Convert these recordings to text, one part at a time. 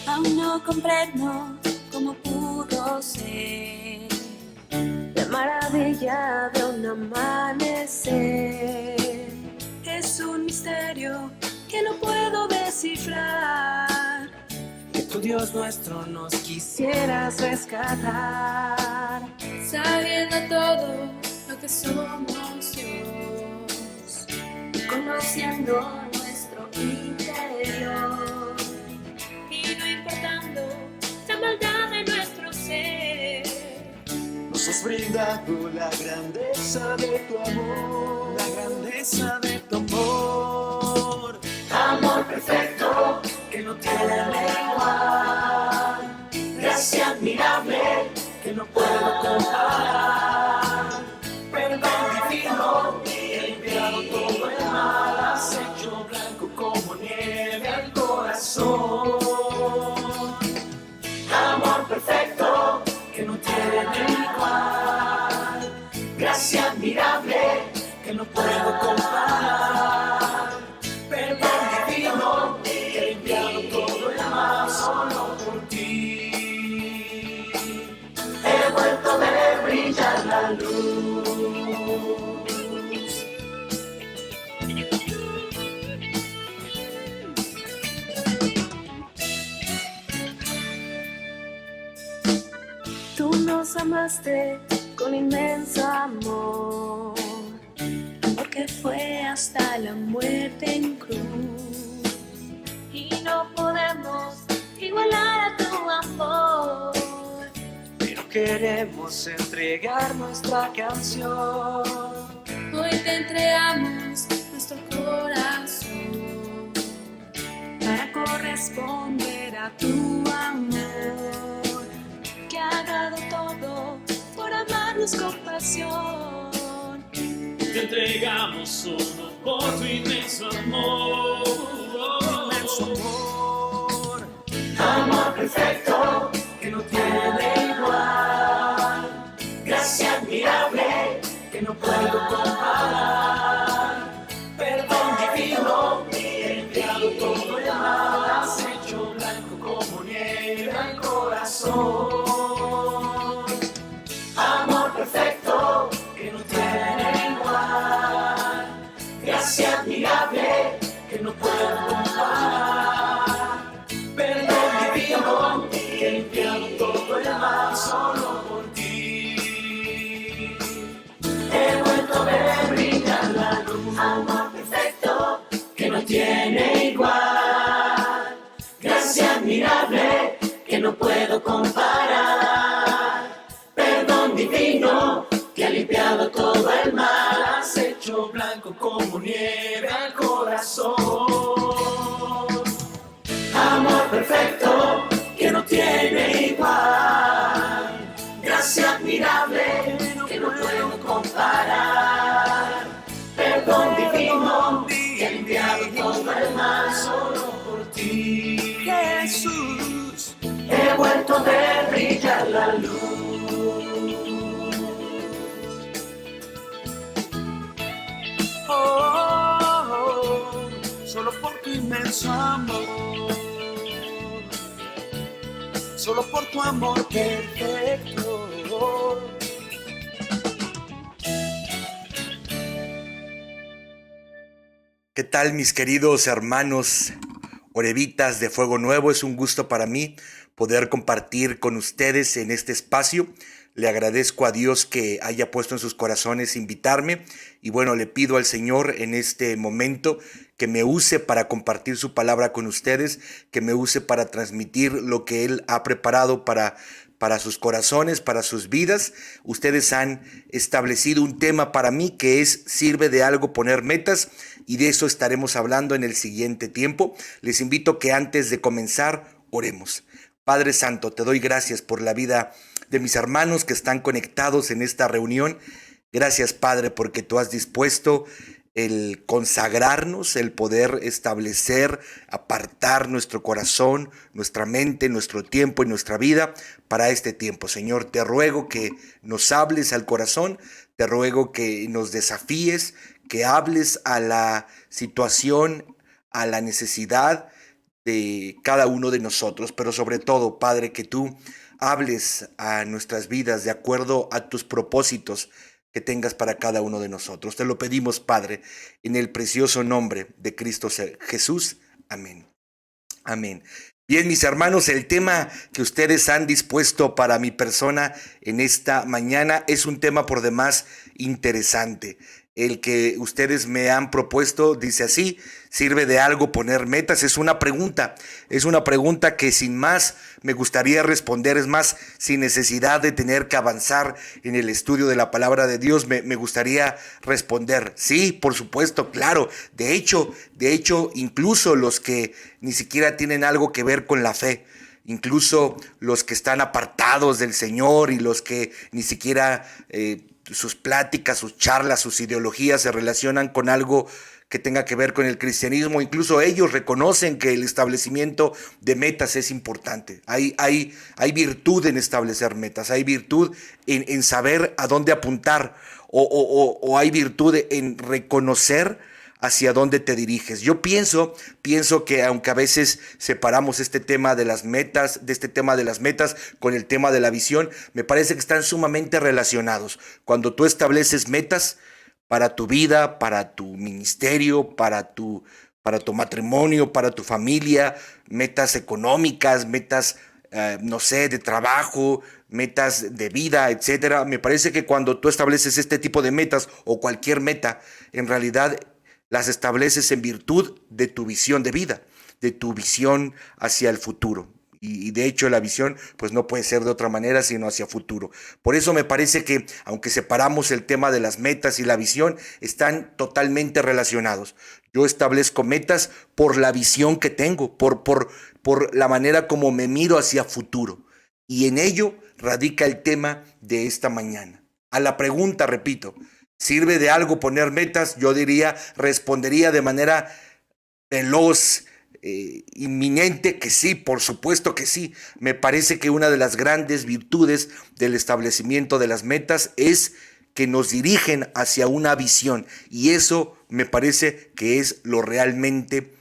Aún no comprendo cómo pudo ser la maravilla de un amanecer. Es un misterio que no puedo descifrar, que tu Dios nuestro nos quisieras rescatar, sabiendo todo lo que somos Dios, conociendo nuestro interior, y no importando la maldad de nuestro ser, nos has brindado la grandeza de tu amor, la grandeza de tu amor. amor perfecto que no tiene igual, gracia admirable que no puedo comparar, perdón divino que limpiado todo el mal, has hecho blanco como nieve al corazón. Amor perfecto que no tiene igual, gracia admirable que no puedo comparar, perdón divino que he limpiado todo el mal solo por ti. He vuelto a ver brillar la luz. Tú nos amaste con inmenso amor, amor que fue hasta la muerte en cruz, y no podemos igualar a tu amor, Pero queremos entregar nuestra canción. hoy te entregamos nuestro corazón para corresponder a tu amor, que ha dado todo por amarnos con pasión. Te entregamos solo por tu inmenso amor. Inmenso amor, amor perfecto que no tiene igual, gracia admirable que no puedo comparar, perdón divino que he limpiado todo el mal, has hecho blanco como nieve al corazón. Amor perfecto que no tiene igual, gracia admirable que no puedo comparar, perdón divino que he limpiado todo el mal solo por ti. He vuelto a ver brillar la luz. Amor perfecto que no tiene igual, gracia admirable que no puedo comparar, perdón divino que ha limpiado todo el mal, has hecho blanco como nieve al corazón. Amor perfecto que no tiene igual, gracia admirable que no puedo comparar, perdón divino que ha limpiado todo el mal solo por ti. Jesús, he vuelto a ver brillar la luz. Oh, solo por tu inmenso amor, solo por tu amor perfecto. ¿Qué tal, mis queridos hermanos orevitas de Fuego Nuevo? Es un gusto para mí poder compartir con ustedes en este espacio. Le agradezco a Dios que haya puesto en sus corazones invitarme, y bueno, le pido al Señor en este momento que me use para compartir su palabra con ustedes, que me use para transmitir lo que Él ha preparado para sus corazones, para sus vidas. Ustedes han establecido un tema para mí que es: ¿sirve de algo poner metas? Y de eso estaremos hablando en el siguiente tiempo. Les invito que antes de comenzar Oremos. Padre Santo, te doy gracias por la vida de mis hermanos que están conectados en esta reunión. Gracias, Padre, porque tú has dispuesto el consagrarnos, el poder establecer, apartar nuestro corazón, nuestra mente, nuestro tiempo y nuestra vida para este tiempo. Señor, te ruego que nos hables al corazón, te ruego que nos desafíes, que hables a la situación, a la necesidad de cada uno de nosotros, pero sobre todo, Padre, que tú hables a nuestras vidas de acuerdo a tus propósitos que tengas para cada uno de nosotros. Te lo pedimos, Padre, en el precioso nombre de Cristo Jesús. Amén. Amén. Bien, mis hermanos, el tema que ustedes han dispuesto para mi persona en esta mañana es un tema por demás interesante. El que ustedes me han propuesto dice así: ¿sirve de algo poner metas? Es una pregunta que sin más me gustaría responder, es más, sin necesidad de tener que avanzar en el estudio de la palabra de Dios, me gustaría responder, sí, por supuesto, claro. De hecho, incluso los que ni siquiera tienen algo que ver con la fe, incluso los que están apartados del Señor y los que ni siquiera sus pláticas, sus charlas, sus ideologías se relacionan con algo que tenga que ver con el cristianismo, incluso ellos reconocen que el establecimiento de metas es importante. Hay virtud en establecer metas, hay virtud en saber a dónde apuntar, o hay virtud en reconocer hacia dónde te diriges. Yo pienso que aunque a veces separamos este tema de las metas con el tema de la visión, me parece que están sumamente relacionados. Cuando tú estableces metas para tu vida, para tu ministerio, para tu matrimonio, para tu familia, metas económicas, metas de trabajo, metas de vida, etcétera. Me parece que cuando tú estableces este tipo de metas o cualquier meta, en realidad las estableces en virtud de tu visión de vida, de tu visión hacia el futuro. Y de hecho la visión pues no puede ser de otra manera sino hacia futuro. Por eso me parece que aunque separamos el tema de las metas y la visión, están totalmente relacionados. Yo establezco metas por la visión que tengo, por la manera como me miro hacia futuro. Y en ello radica el tema de esta mañana. A la pregunta, repito, ¿sirve de algo poner metas? Yo respondería de manera veloz, inminente, que sí, por supuesto que sí. Me parece que una de las grandes virtudes del establecimiento de las metas es que nos dirigen hacia una visión, y eso me parece que es lo realmente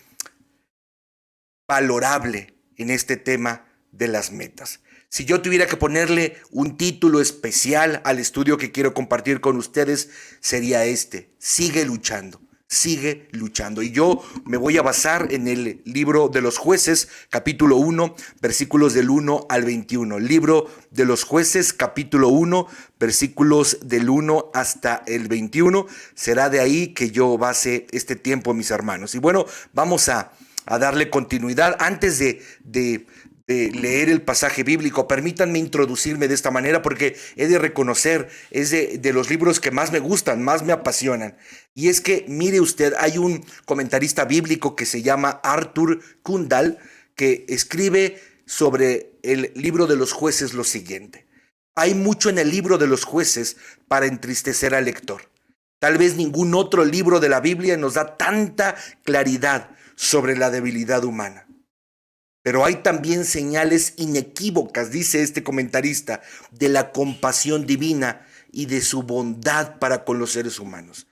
valorable en este tema de las metas. Si yo tuviera que ponerle un título especial al estudio que quiero compartir con ustedes, sería este: sigue luchando. Sigue luchando. Y yo me voy a basar en el libro de los Jueces, capítulo 1, versículos del 1 al 21. Libro de los Jueces, capítulo 1, versículos del 1 hasta el 21. Será de ahí que yo base este tiempo, mis hermanos. Y bueno, vamos a darle continuidad. Antes de leer el pasaje bíblico, permítanme introducirme de esta manera, porque he de reconocer, es de los libros que más me gustan, más me apasionan. Y es que, mire usted, hay un comentarista bíblico que se llama Arthur Kundal, que escribe sobre el libro de los Jueces lo siguiente: hay mucho en el libro de los Jueces para entristecer al lector. Tal vez ningún otro libro de la Biblia nos da tanta claridad sobre la debilidad humana. Pero hay también señales inequívocas, dice este comentarista, de la compasión divina y de su bondad para con los seres humanos.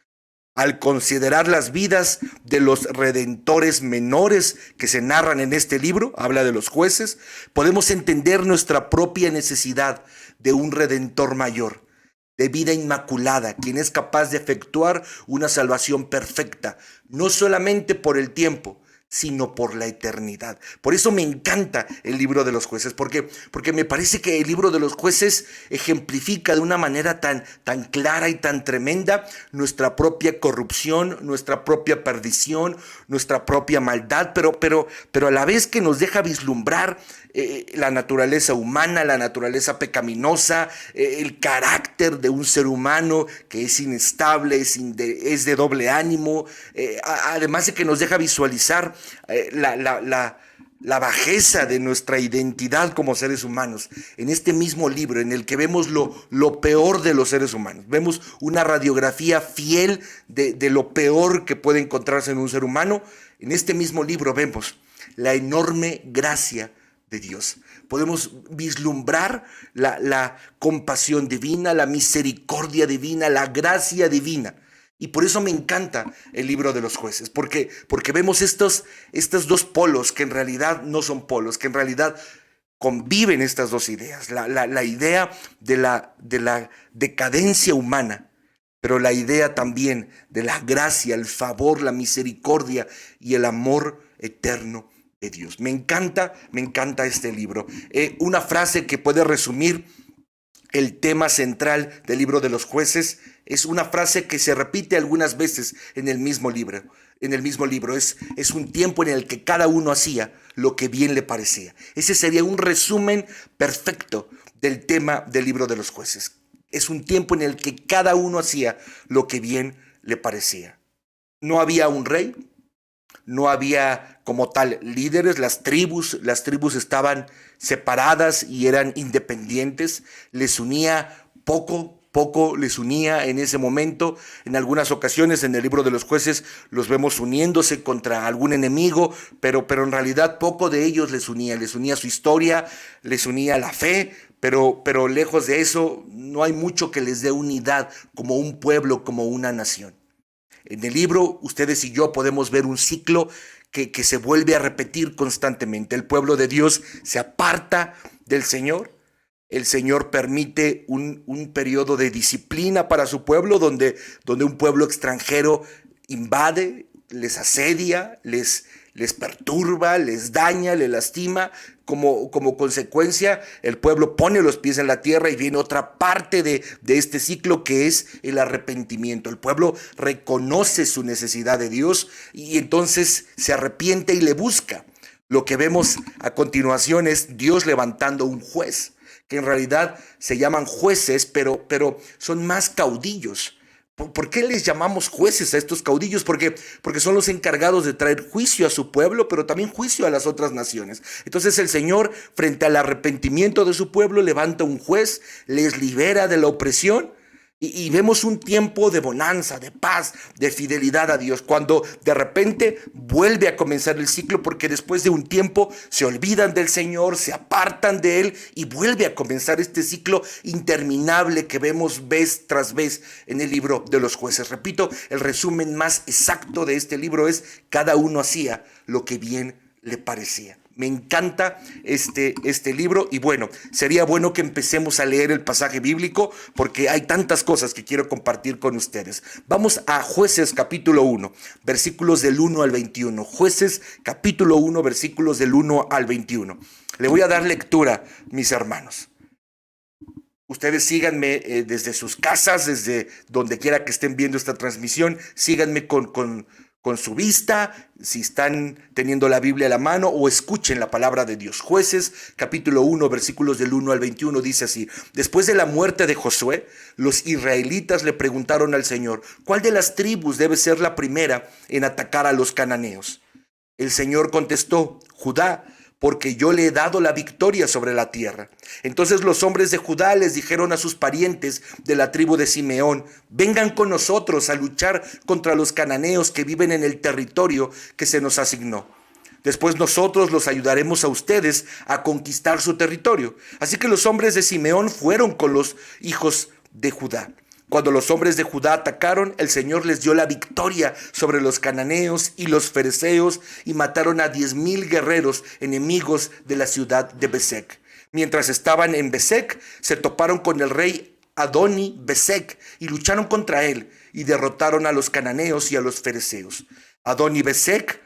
Al considerar las vidas de los redentores menores que se narran en este libro, habla de los jueces, podemos entender nuestra propia necesidad de un redentor mayor, de vida inmaculada, quien es capaz de efectuar una salvación perfecta, no solamente por el tiempo, sino por la eternidad. Por eso me encanta el libro de los Jueces, porque me parece que el libro de los Jueces ejemplifica de una manera tan clara y tan tremenda nuestra propia corrupción, nuestra propia perdición, nuestra propia maldad, pero a la vez que nos deja vislumbrar la naturaleza humana, la naturaleza pecaminosa, el carácter de un ser humano que es inestable, es de doble ánimo, además de que nos deja visualizar la bajeza de nuestra identidad como seres humanos. En este mismo libro en el que vemos lo peor de los seres humanos, vemos una radiografía fiel de lo peor que puede encontrarse en un ser humano. En este mismo libro vemos la enorme gracia de Dios. Podemos vislumbrar la compasión divina, la misericordia divina, la gracia divina. Y por eso me encanta el libro de los Jueces, porque vemos estos dos polos que en realidad no son polos, que en realidad conviven estas dos ideas. La idea de la decadencia humana, pero la idea también de la gracia, el favor, la misericordia y el amor eterno de Dios. Me encanta este libro. Una frase que puede resumir el tema central del libro de los Jueces es una frase que se repite algunas veces en el mismo libro. Es un tiempo en el que cada uno hacía lo que bien le parecía. Ese sería un resumen perfecto del tema del libro de los Jueces. Es un tiempo en el que cada uno hacía lo que bien le parecía. No había un rey, no había como tal líderes, las tribus estaban separadas y eran independientes. Les unía poco les unía en ese momento. En algunas ocasiones en el libro de los Jueces los vemos uniéndose contra algún enemigo, pero en realidad poco de ellos les unía su historia, les unía la fe, pero lejos de eso no hay mucho que les dé unidad como un pueblo, como una nación. En el libro, ustedes y yo podemos ver un ciclo que se vuelve a repetir constantemente. El pueblo de Dios se aparta del Señor. El Señor permite un periodo de disciplina para su pueblo, donde un pueblo extranjero invade, les asedia, les perturba, les daña, les lastima. Como consecuencia, el pueblo pone los pies en la tierra y viene otra parte de este ciclo, que es el arrepentimiento. El pueblo reconoce su necesidad de Dios y entonces se arrepiente y le busca. Lo que vemos a continuación es Dios levantando un juez, que en realidad se llaman jueces, pero son más caudillos. ¿Por qué les llamamos jueces a estos caudillos? Porque son los encargados de traer juicio a su pueblo, pero también juicio a las otras naciones. Entonces el Señor, frente al arrepentimiento de su pueblo, levanta un juez, les libera de la opresión. Y vemos un tiempo de bonanza, de paz, de fidelidad a Dios, cuando de repente vuelve a comenzar el ciclo, porque después de un tiempo se olvidan del Señor, se apartan de Él y vuelve a comenzar este ciclo interminable que vemos vez tras vez en el libro de los Jueces. Repito, el resumen más exacto de este libro es: cada uno hacía lo que bien le parecía. Me encanta este libro y bueno, sería bueno que empecemos a leer el pasaje bíblico porque hay tantas cosas que quiero compartir con ustedes. Vamos a Jueces capítulo 1, versículos del 1 al 21. Jueces capítulo 1, versículos del 1 al 21. Le voy a dar lectura, mis hermanos. Ustedes síganme desde sus casas, desde donde quiera que estén viendo esta transmisión. Síganme con su vista, si están teniendo la Biblia a la mano, o escuchen la palabra de Dios. Jueces, capítulo 1, versículos del 1 al 21, dice así: Después de la muerte de Josué, los israelitas le preguntaron al Señor: ¿cuál de las tribus debe ser la primera en atacar a los cananeos? El Señor contestó: Judá, porque yo le he dado la victoria sobre la tierra. Entonces los hombres de Judá les dijeron a sus parientes de la tribu de Simeón: vengan con nosotros a luchar contra los cananeos que viven en el territorio que se nos asignó. Después nosotros los ayudaremos a ustedes a conquistar su territorio. Así que los hombres de Simeón fueron con los hijos de Judá. Cuando los hombres de Judá atacaron, el Señor les dio la victoria sobre los cananeos y los fereceos y mataron a 10,000 guerreros enemigos de la ciudad de Besec. Mientras estaban en Besec, se toparon con el rey Adoni Besec y lucharon contra él y derrotaron a los cananeos y a los fereceos. Adoni Besec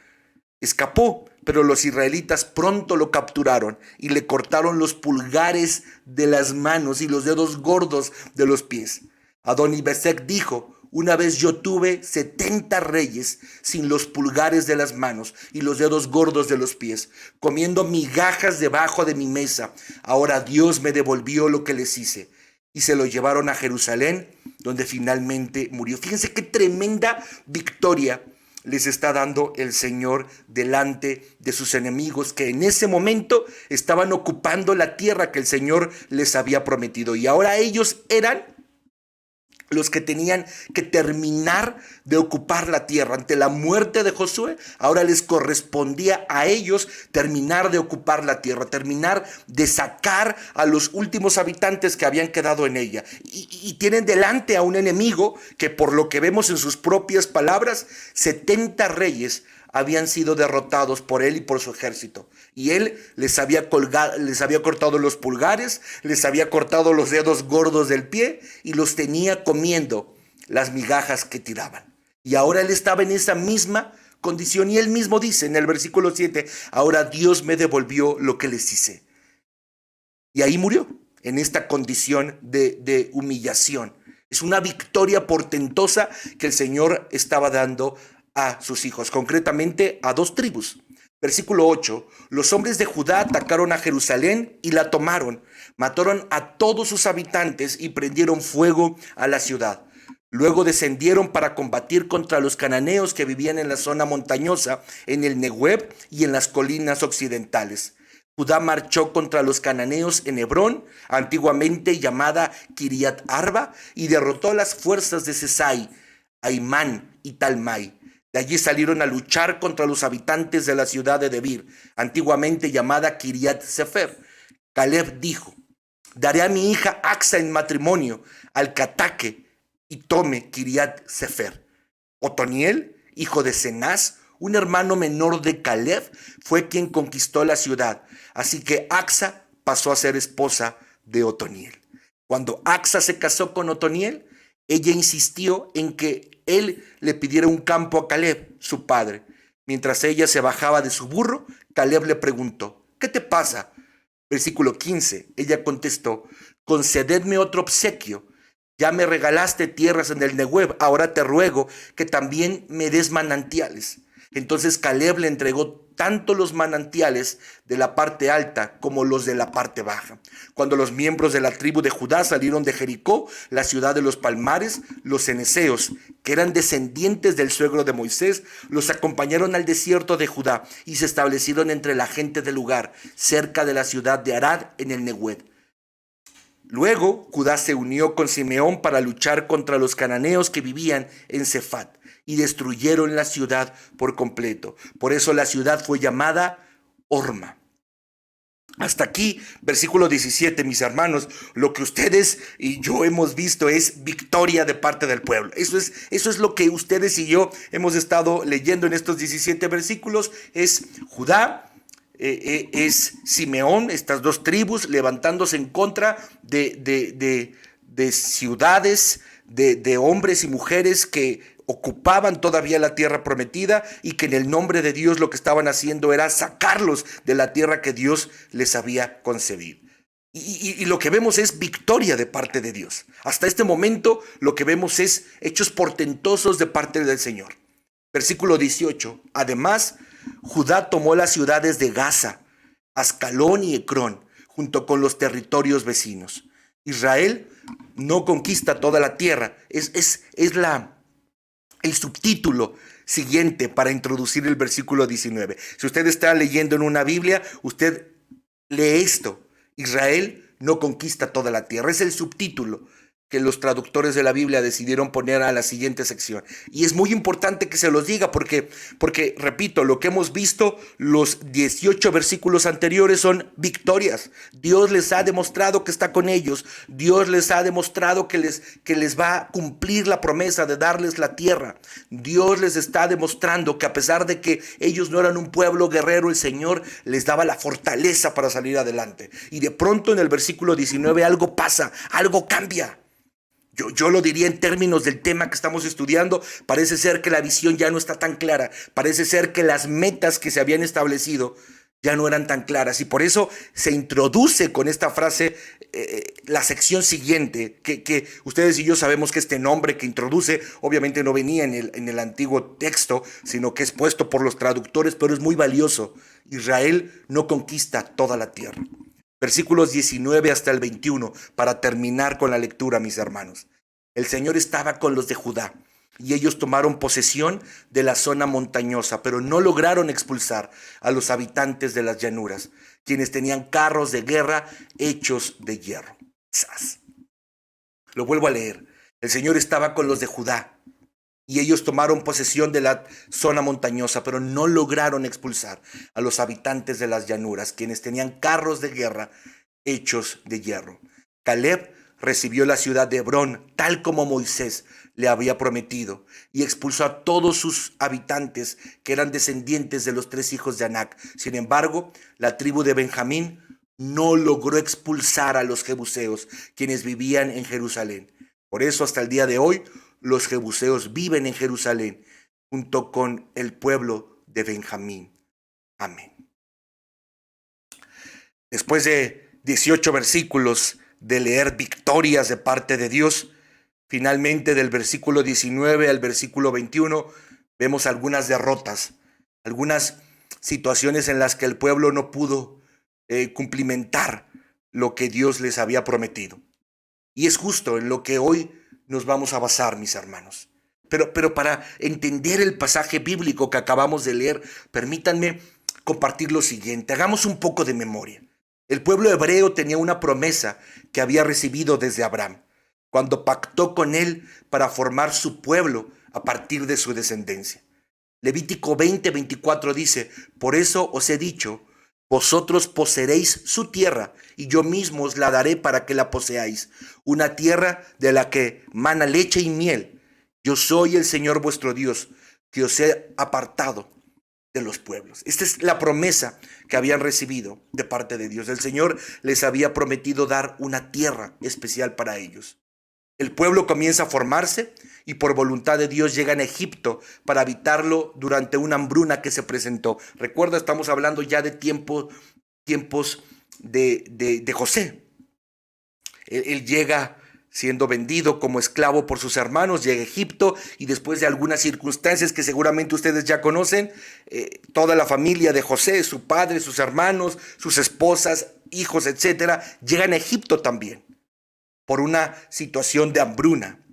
escapó, pero los israelitas pronto lo capturaron y le cortaron los pulgares de las manos y los dedos gordos de los pies. Adoni Besec dijo: una vez yo tuve 70 reyes sin los pulgares de las manos y los dedos gordos de los pies, comiendo migajas debajo de mi mesa. Ahora Dios me devolvió lo que les hice. Y se lo llevaron a Jerusalén, donde finalmente murió. Fíjense qué tremenda victoria les está dando el Señor delante de sus enemigos que en ese momento estaban ocupando la tierra que el Señor les había prometido. Y ahora ellos eran los que tenían que terminar de ocupar la tierra. Ante la muerte de Josué, ahora les correspondía a ellos terminar de ocupar la tierra, terminar de sacar a los últimos habitantes que habían quedado en ella. Y tienen delante a un enemigo que, por lo que vemos en sus propias palabras, 70 reyes habían sido derrotados por él y por su ejército. Y él les había cortado los pulgares, les había cortado los dedos gordos del pie y los tenía comiendo las migajas que tiraban. Y ahora él estaba en esa misma condición y él mismo dice en el versículo 7, ahora Dios me devolvió lo que les hice. Y ahí murió, en esta condición de humillación. Es una victoria portentosa que el Señor estaba dando a sus hijos, concretamente a 2 tribus. Versículo 8, los hombres de Judá atacaron a Jerusalén y la tomaron, mataron a todos sus habitantes y prendieron fuego a la ciudad. Luego descendieron para combatir contra los cananeos que vivían en la zona montañosa, en el Negueb y en las colinas occidentales. Judá marchó contra los cananeos en Hebrón, antiguamente llamada Kiriat Arba, y derrotó a las fuerzas de Sesai, Aimán y Talmai. De allí salieron a luchar contra los habitantes de la ciudad de Debir, antiguamente llamada Kiriat Sefer. Caleb dijo, daré a mi hija Axa en matrimonio al que ataque y tome Kiriat Sefer. Otoniel, hijo de Cenaz, un hermano menor de Caleb, fue quien conquistó la ciudad. Así que Axa pasó a ser esposa de Otoniel. Cuando Axa se casó con Otoniel, ella insistió en que él le pidiera un campo a Caleb, su padre. Mientras ella se bajaba de su burro, Caleb le preguntó, ¿qué te pasa? Versículo 15, ella contestó, concededme otro obsequio. Ya me regalaste tierras en el Negueb, ahora te ruego que también me des manantiales. Entonces Caleb le entregó tanto los manantiales de la parte alta como los de la parte baja. Cuando los miembros de la tribu de Judá salieron de Jericó, la ciudad de los palmares, los ceneseos, que eran descendientes del suegro de Moisés, los acompañaron al desierto de Judá y se establecieron entre la gente del lugar, cerca de la ciudad de Arad en el Negueb. Luego Judá se unió con Simeón para luchar contra los cananeos que vivían en Cefat y destruyeron la ciudad por completo. Por eso la ciudad fue llamada Horma. Hasta aquí, versículo 17, mis hermanos, lo que ustedes y yo hemos visto es victoria de parte del pueblo. Eso es lo que ustedes y yo hemos estado leyendo en estos 17 versículos. Es Judá, es Simeón, estas 2 tribus levantándose en contra de ciudades, de hombres y mujeres que ocupaban todavía la tierra prometida y que en el nombre de Dios lo que estaban haciendo era sacarlos de la tierra que Dios les había concebido. Y lo que vemos es victoria de parte de Dios. Hasta este momento lo que vemos es hechos portentosos de parte del Señor. Versículo 18. Además, Judá tomó las ciudades de Gaza, Ascalón y Ecrón, junto con los territorios vecinos. Israel no conquista toda la tierra. Es el subtítulo siguiente para introducir el versículo 19. Si usted está leyendo en una Biblia, usted lee esto. Israel no conquista toda la tierra. Es el subtítulo que los traductores de la Biblia decidieron poner a la siguiente sección. Y es muy importante que se los diga porque, repito, lo que hemos visto, los 18 versículos anteriores son victorias. Dios les ha demostrado que está con ellos. Dios les ha demostrado que les va a cumplir la promesa de darles la tierra. Dios les está demostrando que a pesar de que ellos no eran un pueblo guerrero, el Señor les daba la fortaleza para salir adelante. Y de pronto en el versículo 19 algo pasa, algo cambia. Yo lo diría en términos del tema que estamos estudiando. Parece ser que la visión ya no está tan clara. Parece ser que las metas que se habían establecido ya no eran tan claras. Y por eso se introduce con esta frase la sección siguiente, que ustedes y yo sabemos que este nombre que introduce obviamente no venía en el antiguo texto, sino que es puesto por los traductores, pero es muy valioso. Israel no conquista toda la tierra. Versículos 19 hasta el 21, para terminar con la lectura, mis hermanos. El Señor estaba con los de Judá. y ellos tomaron posesión de la zona montañosa, pero no lograron expulsar a los habitantes de las llanuras, quienes tenían carros de guerra hechos de hierro. ¡Sas! Lo vuelvo a leer. El Señor estaba con los de Judá, y ellos tomaron posesión de la zona montañosa, pero no lograron expulsar a los habitantes de las llanuras, quienes tenían carros de guerra hechos de hierro. Caleb recibió la ciudad de Hebrón, tal como Moisés le había prometido, y expulsó a todos sus habitantes que eran descendientes de los 3 hijos de Anac. Sin embargo, la tribu de Benjamín no logró expulsar a los jebuseos, quienes vivían en Jerusalén. Por eso, hasta el día de hoy, los jebuseos viven en Jerusalén, junto con el pueblo de Benjamín. Amén. Después de 18 versículos de leer victorias de parte de Dios, finalmente del versículo 19 al versículo 21 vemos algunas derrotas, algunas situaciones en las que el pueblo no pudo cumplimentar lo que Dios les había prometido. Y es justo en lo que hoy nos vamos a basar, mis hermanos. Pero para entender el pasaje bíblico que acabamos de leer, permítanme compartir lo siguiente. Hagamos un poco de memoria. El pueblo hebreo tenía una promesa que había recibido desde Abraham, cuando pactó con él para formar su pueblo a partir de su descendencia. Levítico 20:24 dice: por eso os he dicho, vosotros poseeréis su tierra, y yo mismo os la daré para que la poseáis, una tierra de la que mana leche y miel. Yo soy el Señor vuestro Dios, que os he apartado de los pueblos. Esta es la promesa que habían recibido de parte de Dios. El Señor les había prometido dar una tierra especial para ellos. El pueblo comienza a formarse y por voluntad de Dios llegan a Egipto para habitarlo durante una hambruna que se presentó. Recuerda, estamos hablando ya de tiempos de José. Él llega siendo vendido como esclavo por sus hermanos, llega a Egipto y después de algunas circunstancias que seguramente ustedes ya conocen, toda la familia de José, su padre, sus hermanos, sus esposas, hijos, etcétera, llegan a Egipto también por una situación de hambruna,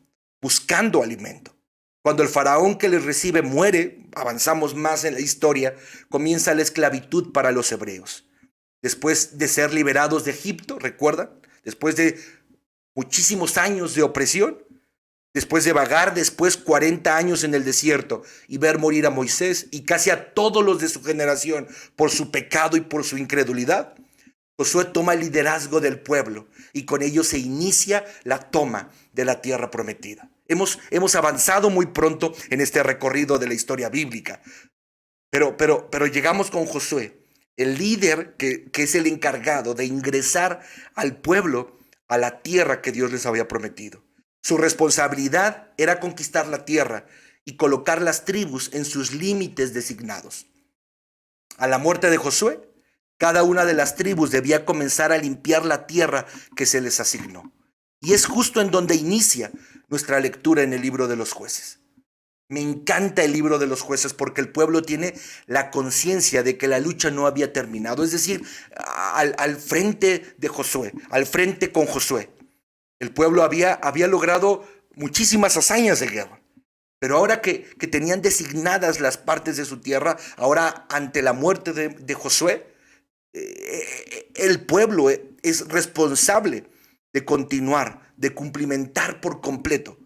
buscando alimento. Cuando el faraón que les recibe muere, avanzamos más en la historia, comienza la esclavitud para los hebreos. Después de ser liberados de Egipto, ¿recuerdan? Después de muchísimos años de opresión, después de vagar 40 años en el desierto y ver morir a Moisés y casi a todos los de su generación por su pecado y por su incredulidad, Josué toma el liderazgo del pueblo y con ello se inicia la toma de la tierra prometida. Hemos avanzado muy pronto en este recorrido de la historia bíblica, pero llegamos con Josué, el líder que es el encargado de ingresar al pueblo a la tierra que Dios les había prometido. Su responsabilidad era conquistar la tierra y colocar las tribus en sus límites designados. A la muerte de Josué, cada una de las tribus debía comenzar a limpiar la tierra que se les asignó. Y es justo en donde inicia nuestra lectura en el libro de los Jueces. Me encanta el libro de los Jueces porque el pueblo tiene la conciencia de que la lucha no había terminado. Es decir, al frente de Josué, al frente con Josué, el pueblo había logrado muchísimas hazañas de guerra. Pero ahora que tenían designadas las partes de su tierra, ahora ante la muerte de Josué, el pueblo es responsable de continuar, de cumplimentar por completo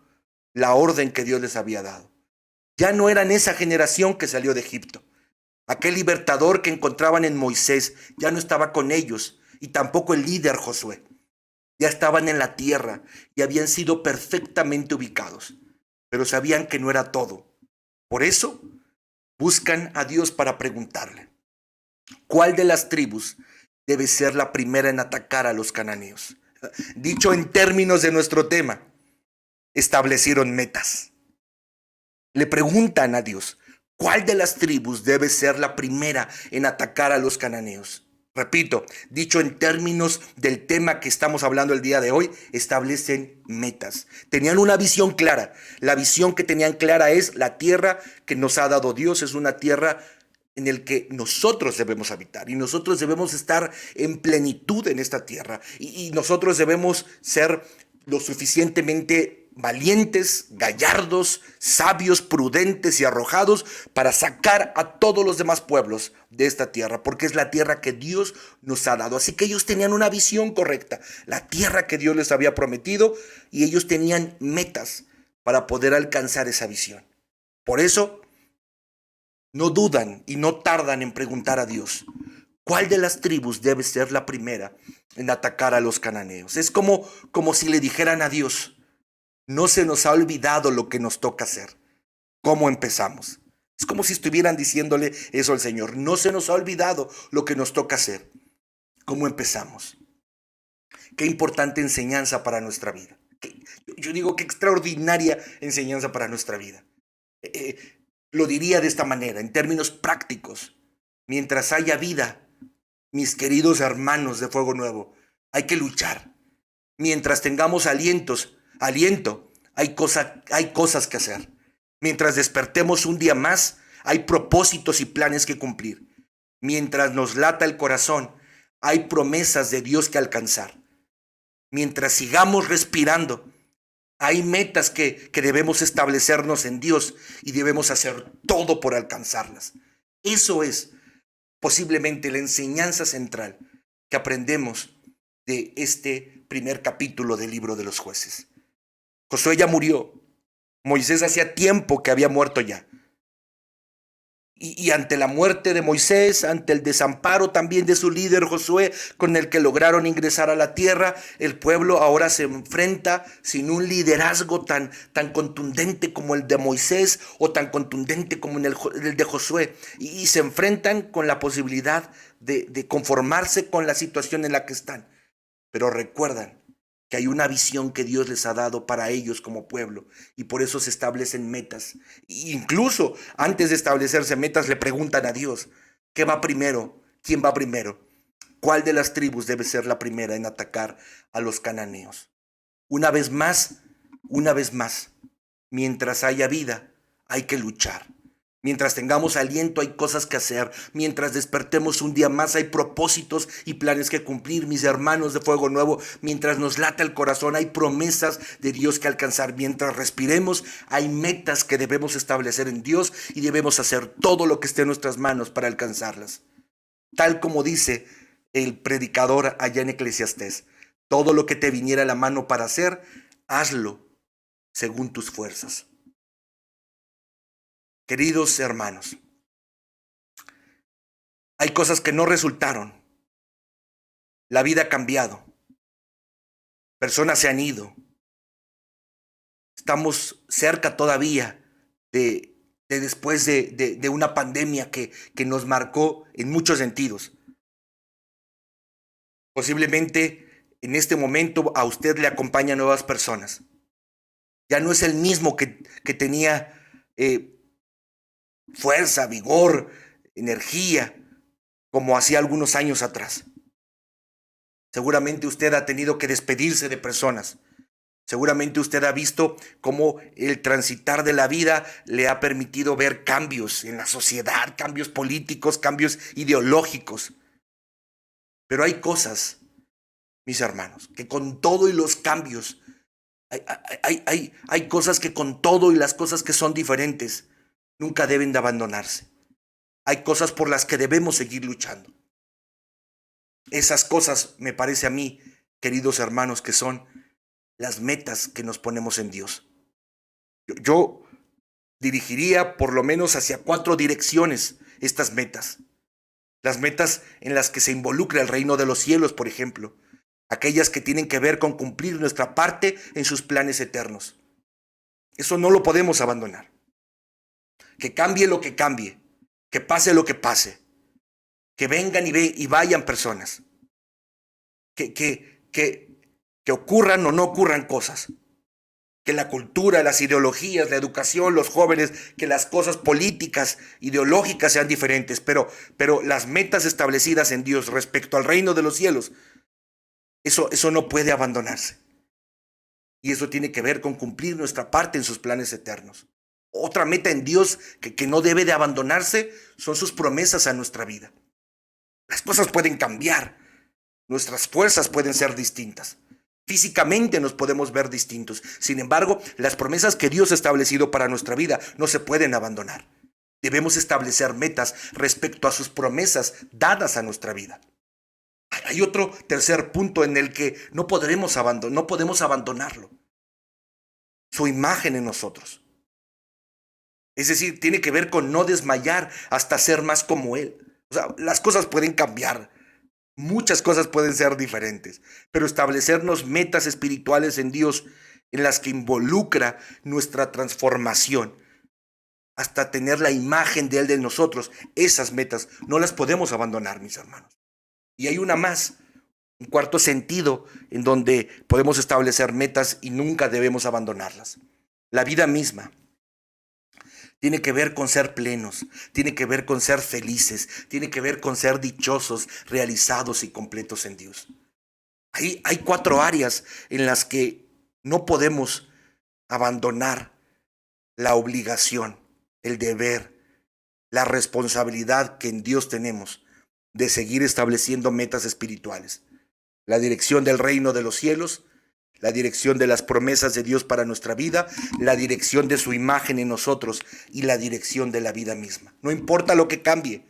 la orden que Dios les había dado. Ya no eran esa generación que salió de Egipto. Aquel libertador que encontraban en Moisés ya no estaba con ellos y tampoco el líder Josué. Ya estaban en la tierra y habían sido perfectamente ubicados, pero sabían que no era todo. Por eso buscan a Dios para preguntarle: ¿cuál de las tribus debe ser la primera en atacar a los cananeos? Dicho en términos de nuestro tema, establecieron metas. Le preguntan a Dios, ¿cuál de las tribus debe ser la primera en atacar a los cananeos? Repito, dicho en términos del tema que estamos hablando el día de hoy, establecen metas. Tenían una visión clara. La visión que tenían clara es: la tierra que nos ha dado Dios es una tierra en el que nosotros debemos habitar y nosotros debemos estar en plenitud en esta tierra y nosotros debemos ser lo suficientemente valientes, gallardos, sabios, prudentes y arrojados para sacar a todos los demás pueblos de esta tierra, porque es la tierra que Dios nos ha dado. Así que ellos tenían una visión correcta, la tierra que Dios les había prometido, y ellos tenían metas para poder alcanzar esa visión. Por eso, no dudan y no tardan en preguntar a Dios, ¿cuál de las tribus debe ser la primera en atacar a los cananeos? Es como si le dijeran a Dios, no se nos ha olvidado lo que nos toca hacer. ¿Cómo empezamos? Es como si estuvieran diciéndole eso al Señor. No se nos ha olvidado lo que nos toca hacer. ¿Cómo empezamos? Qué importante enseñanza para nuestra vida. Yo digo qué extraordinaria enseñanza para nuestra vida. Lo diría de esta manera, en términos prácticos. Mientras haya vida, mis queridos hermanos de Fuego Nuevo, hay que luchar. Mientras tengamos aliento, hay cosas que hacer. Mientras despertemos un día más, hay propósitos y planes que cumplir. Mientras nos lata el corazón, hay promesas de Dios que alcanzar. Mientras sigamos respirando, hay metas que debemos establecernos en Dios y debemos hacer todo por alcanzarlas. Eso es posiblemente la enseñanza central que aprendemos de este primer capítulo del libro de los Jueces. Josué ya murió. Moisés hacía tiempo que había muerto ya. Y ante la muerte de Moisés, ante el desamparo también de su líder Josué, con el que lograron ingresar a la tierra, el pueblo ahora se enfrenta sin un liderazgo tan contundente como el de Moisés o tan contundente como el de Josué. Y se enfrentan con la posibilidad de conformarse con la situación en la que están. Pero recuerdan que hay una visión que Dios les ha dado para ellos como pueblo, y por eso se establecen metas. Incluso antes de establecerse metas le preguntan a Dios, ¿qué va primero? ¿Quién va primero? ¿Cuál de las tribus debe ser la primera en atacar a los cananeos? Una vez más, mientras haya vida, hay que luchar. Mientras tengamos aliento hay cosas que hacer. Mientras despertemos un día más hay propósitos y planes que cumplir, mis hermanos de Fuego Nuevo. Mientras nos lata el corazón hay promesas de Dios que alcanzar. Mientras respiremos hay metas que debemos establecer en Dios y debemos hacer todo lo que esté en nuestras manos para alcanzarlas. Tal como dice el predicador allá en Eclesiastés, todo lo que te viniera a la mano para hacer, hazlo según tus fuerzas. Queridos hermanos, hay cosas que no resultaron. La vida ha cambiado. Personas se han ido. Estamos cerca todavía de después de una pandemia que nos marcó en muchos sentidos. Posiblemente en este momento a usted le acompañan nuevas personas. Ya no es el mismo que tenía fuerza, vigor, energía, como hacía algunos años atrás. Seguramente usted ha tenido que despedirse de personas. Seguramente usted ha visto cómo el transitar de la vida le ha permitido ver cambios en la sociedad, cambios políticos, cambios ideológicos. Pero hay cosas, mis hermanos, que con todo y los cambios, hay cosas que con todo y las cosas que son diferentes, nunca deben de abandonarse. Hay cosas por las que debemos seguir luchando. Esas cosas, me parece a mí, queridos hermanos, que son las metas que nos ponemos en Dios. Yo dirigiría por lo menos hacia 4 direcciones estas metas. Las metas en las que se involucra el reino de los cielos, por ejemplo. Aquellas que tienen que ver con cumplir nuestra parte en sus planes eternos. Eso no lo podemos abandonar. Que cambie lo que cambie, que pase lo que pase, que vengan y vayan personas, que ocurran o no ocurran cosas, que la cultura, las ideologías, la educación, los jóvenes, que las cosas políticas, ideológicas sean diferentes, pero las metas establecidas en Dios respecto al reino de los cielos, eso no puede abandonarse. Y eso tiene que ver con cumplir nuestra parte en sus planes eternos. Otra meta en Dios que no debe de abandonarse son sus promesas a nuestra vida. Las cosas pueden cambiar, nuestras fuerzas pueden ser distintas. Físicamente nos podemos ver distintos. Sin embargo, las promesas que Dios ha establecido para nuestra vida no se pueden abandonar. Debemos establecer metas respecto a sus promesas dadas a nuestra vida. Hay otro tercer punto en el que no podemos abandonarlo. Su imagen en nosotros. Es decir, tiene que ver con no desmayar hasta ser más como Él. O sea, las cosas pueden cambiar. Muchas cosas pueden ser diferentes. Pero establecernos metas espirituales en Dios en las que involucra nuestra transformación hasta tener la imagen de Él de nosotros, esas metas no las podemos abandonar, mis hermanos. Y hay una más, un cuarto sentido en donde podemos establecer metas y nunca debemos abandonarlas. La vida misma tiene que ver con ser plenos, tiene que ver con ser felices, tiene que ver con ser dichosos, realizados y completos en Dios. Hay 4 áreas en las que no podemos abandonar la obligación, el deber, la responsabilidad que en Dios tenemos de seguir estableciendo metas espirituales. La dirección del reino de los cielos, la dirección de las promesas de Dios para nuestra vida, la dirección de su imagen en nosotros y la dirección de la vida misma. No importa lo que cambie.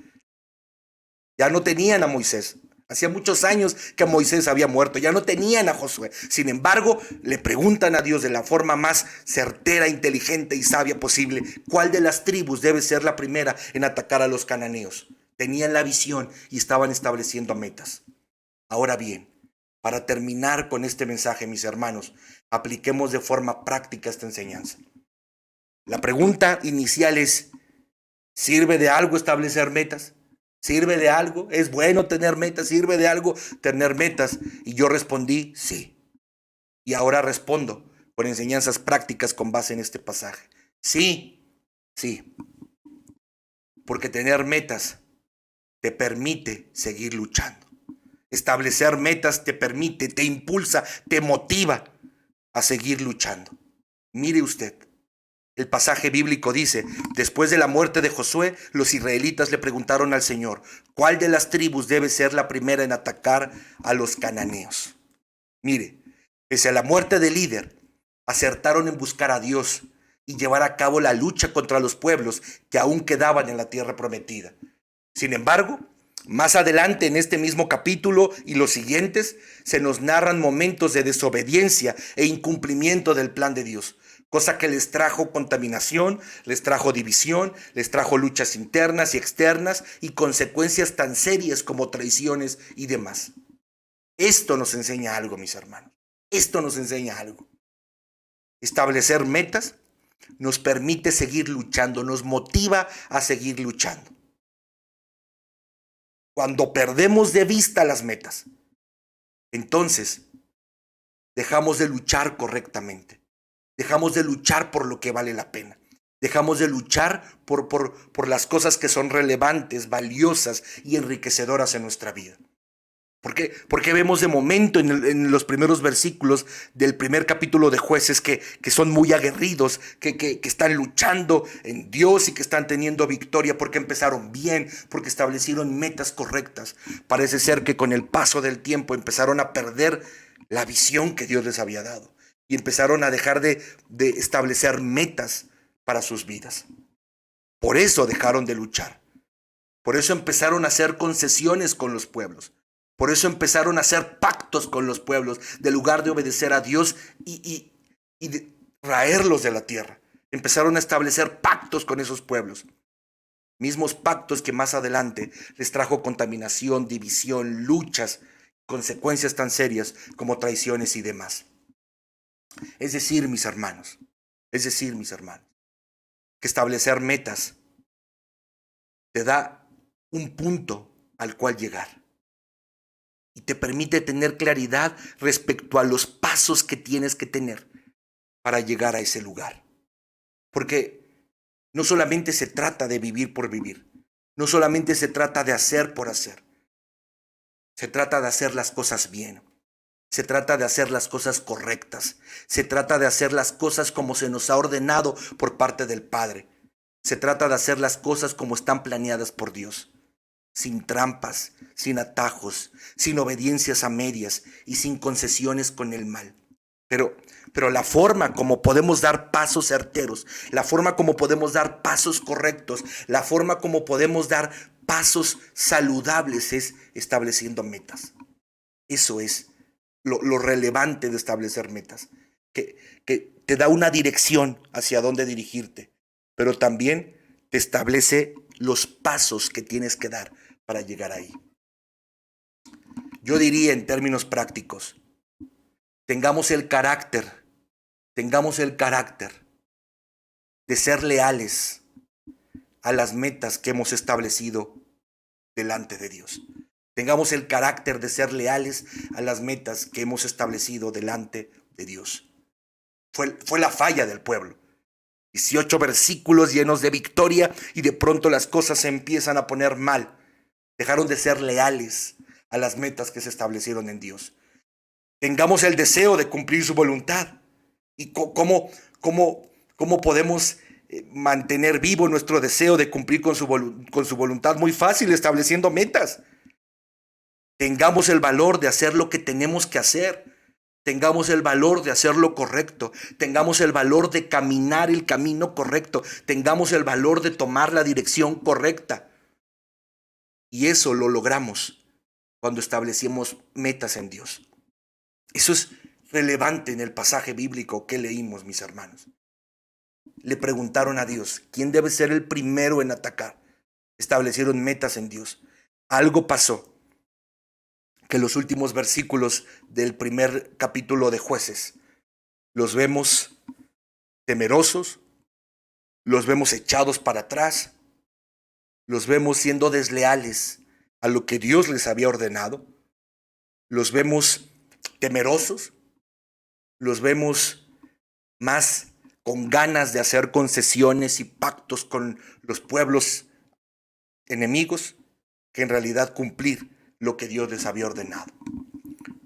Ya no tenían a Moisés. Hacía muchos años que Moisés había muerto. Ya no tenían a Josué. Sin embargo, le preguntan a Dios de la forma más certera, inteligente y sabia posible, ¿cuál de las tribus debe ser la primera en atacar a los cananeos? Tenían la visión y estaban estableciendo metas. Ahora bien, para terminar con este mensaje, mis hermanos, apliquemos de forma práctica esta enseñanza. La pregunta inicial es, ¿sirve de algo establecer metas? ¿Sirve de algo? ¿Es bueno tener metas? ¿Sirve de algo tener metas? Y yo respondí, sí. Y ahora respondo con enseñanzas prácticas con base en este pasaje. Sí, sí. Porque tener metas te permite seguir luchando. Establecer metas te permite, te impulsa, te motiva a seguir luchando. Mire usted, el pasaje bíblico dice, después de la muerte de Josué, los israelitas le preguntaron al Señor, ¿cuál de las tribus debe ser la primera en atacar a los cananeos? Mire, pese a la muerte del líder, acertaron en buscar a Dios y llevar a cabo la lucha contra los pueblos que aún quedaban en la tierra prometida. Sin embargo, más adelante en este mismo capítulo y los siguientes, se nos narran momentos de desobediencia e incumplimiento del plan de Dios, cosa que les trajo contaminación, les trajo división, les trajo luchas internas y externas y consecuencias tan serias como traiciones y demás. Esto nos enseña algo, mis hermanos. Esto nos enseña algo. Establecer metas nos permite seguir luchando, nos motiva a seguir luchando. Cuando perdemos de vista las metas, entonces dejamos de luchar correctamente. Dejamos de luchar por lo que vale la pena. Dejamos de luchar por las cosas que son relevantes, valiosas y enriquecedoras en nuestra vida. Porque vemos de momento en los primeros versículos del primer capítulo de Jueces que son muy aguerridos, que están luchando en Dios y que están teniendo victoria porque empezaron bien, porque establecieron metas correctas. Parece ser que con el paso del tiempo empezaron a perder la visión que Dios les había dado y empezaron a dejar de establecer metas para sus vidas. Por eso dejaron de luchar. Por eso empezaron a hacer concesiones con los pueblos. Por eso empezaron a hacer pactos con los pueblos, de lugar de obedecer a Dios y de traerlos de la tierra. Empezaron a establecer pactos con esos pueblos. Mismos pactos que más adelante les trajo contaminación, división, luchas, consecuencias tan serias como traiciones y demás. Es decir, mis hermanos, que establecer metas te da un punto al cual llegar. Y te permite tener claridad respecto a los pasos que tienes que tener para llegar a ese lugar. Porque no solamente se trata de vivir por vivir. No solamente se trata de hacer por hacer. Se trata de hacer las cosas bien. Se trata de hacer las cosas correctas. Se trata de hacer las cosas como se nos ha ordenado por parte del Padre. Se trata de hacer las cosas como están planeadas por Dios. sin trampas, sin atajos, sin obediencias a medias y sin concesiones con el mal. Pero la forma como podemos dar pasos certeros, la forma como podemos dar pasos correctos, la forma como podemos dar pasos saludables es estableciendo metas. Eso es lo relevante de establecer metas, que te da una dirección hacia dónde dirigirte, pero también te establece los pasos que tienes que dar para llegar ahí. Yo diría en términos prácticos, tengamos el carácter de ser leales a las metas que hemos establecido delante de Dios. Tengamos el carácter de ser leales a las metas que hemos establecido delante de Dios. Fue la falla del pueblo. 18 versículos llenos de victoria y de pronto las cosas se empiezan a poner mal. Dejaron de ser leales a las metas que se establecieron en Dios. Tengamos el deseo de cumplir su voluntad. ¿Y cómo podemos mantener vivo nuestro deseo de cumplir con su voluntad? Muy fácil, estableciendo metas. Tengamos el valor de hacer lo que tenemos que hacer. Tengamos el valor de hacer lo correcto. Tengamos el valor de caminar el camino correcto. Tengamos el valor de tomar la dirección correcta. Y eso lo logramos cuando establecimos metas en Dios. Eso es relevante en el pasaje bíblico que leímos, mis hermanos. Le preguntaron a Dios, ¿quién debe ser el primero en atacar? Establecieron metas en Dios. Algo pasó, que los últimos versículos del primer capítulo de Jueces los vemos temerosos, los vemos echados para atrás, los vemos siendo desleales a lo que Dios les había ordenado, los vemos temerosos, los vemos más con ganas de hacer concesiones y pactos con los pueblos enemigos que en realidad cumplir lo que Dios les había ordenado.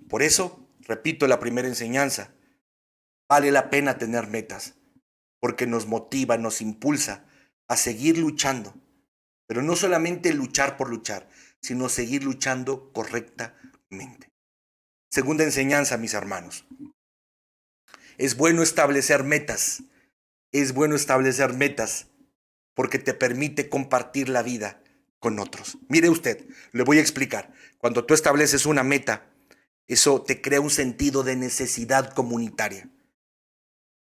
Por eso, repito la primera enseñanza, vale la pena tener metas, porque nos motiva, nos impulsa a seguir luchando, pero no solamente luchar por luchar, sino seguir luchando correctamente. Segunda enseñanza, mis hermanos. Es bueno establecer metas. Es bueno establecer metas porque te permite compartir la vida con otros. Mire usted, le voy a explicar. Cuando tú estableces una meta, eso te crea un sentido de necesidad comunitaria.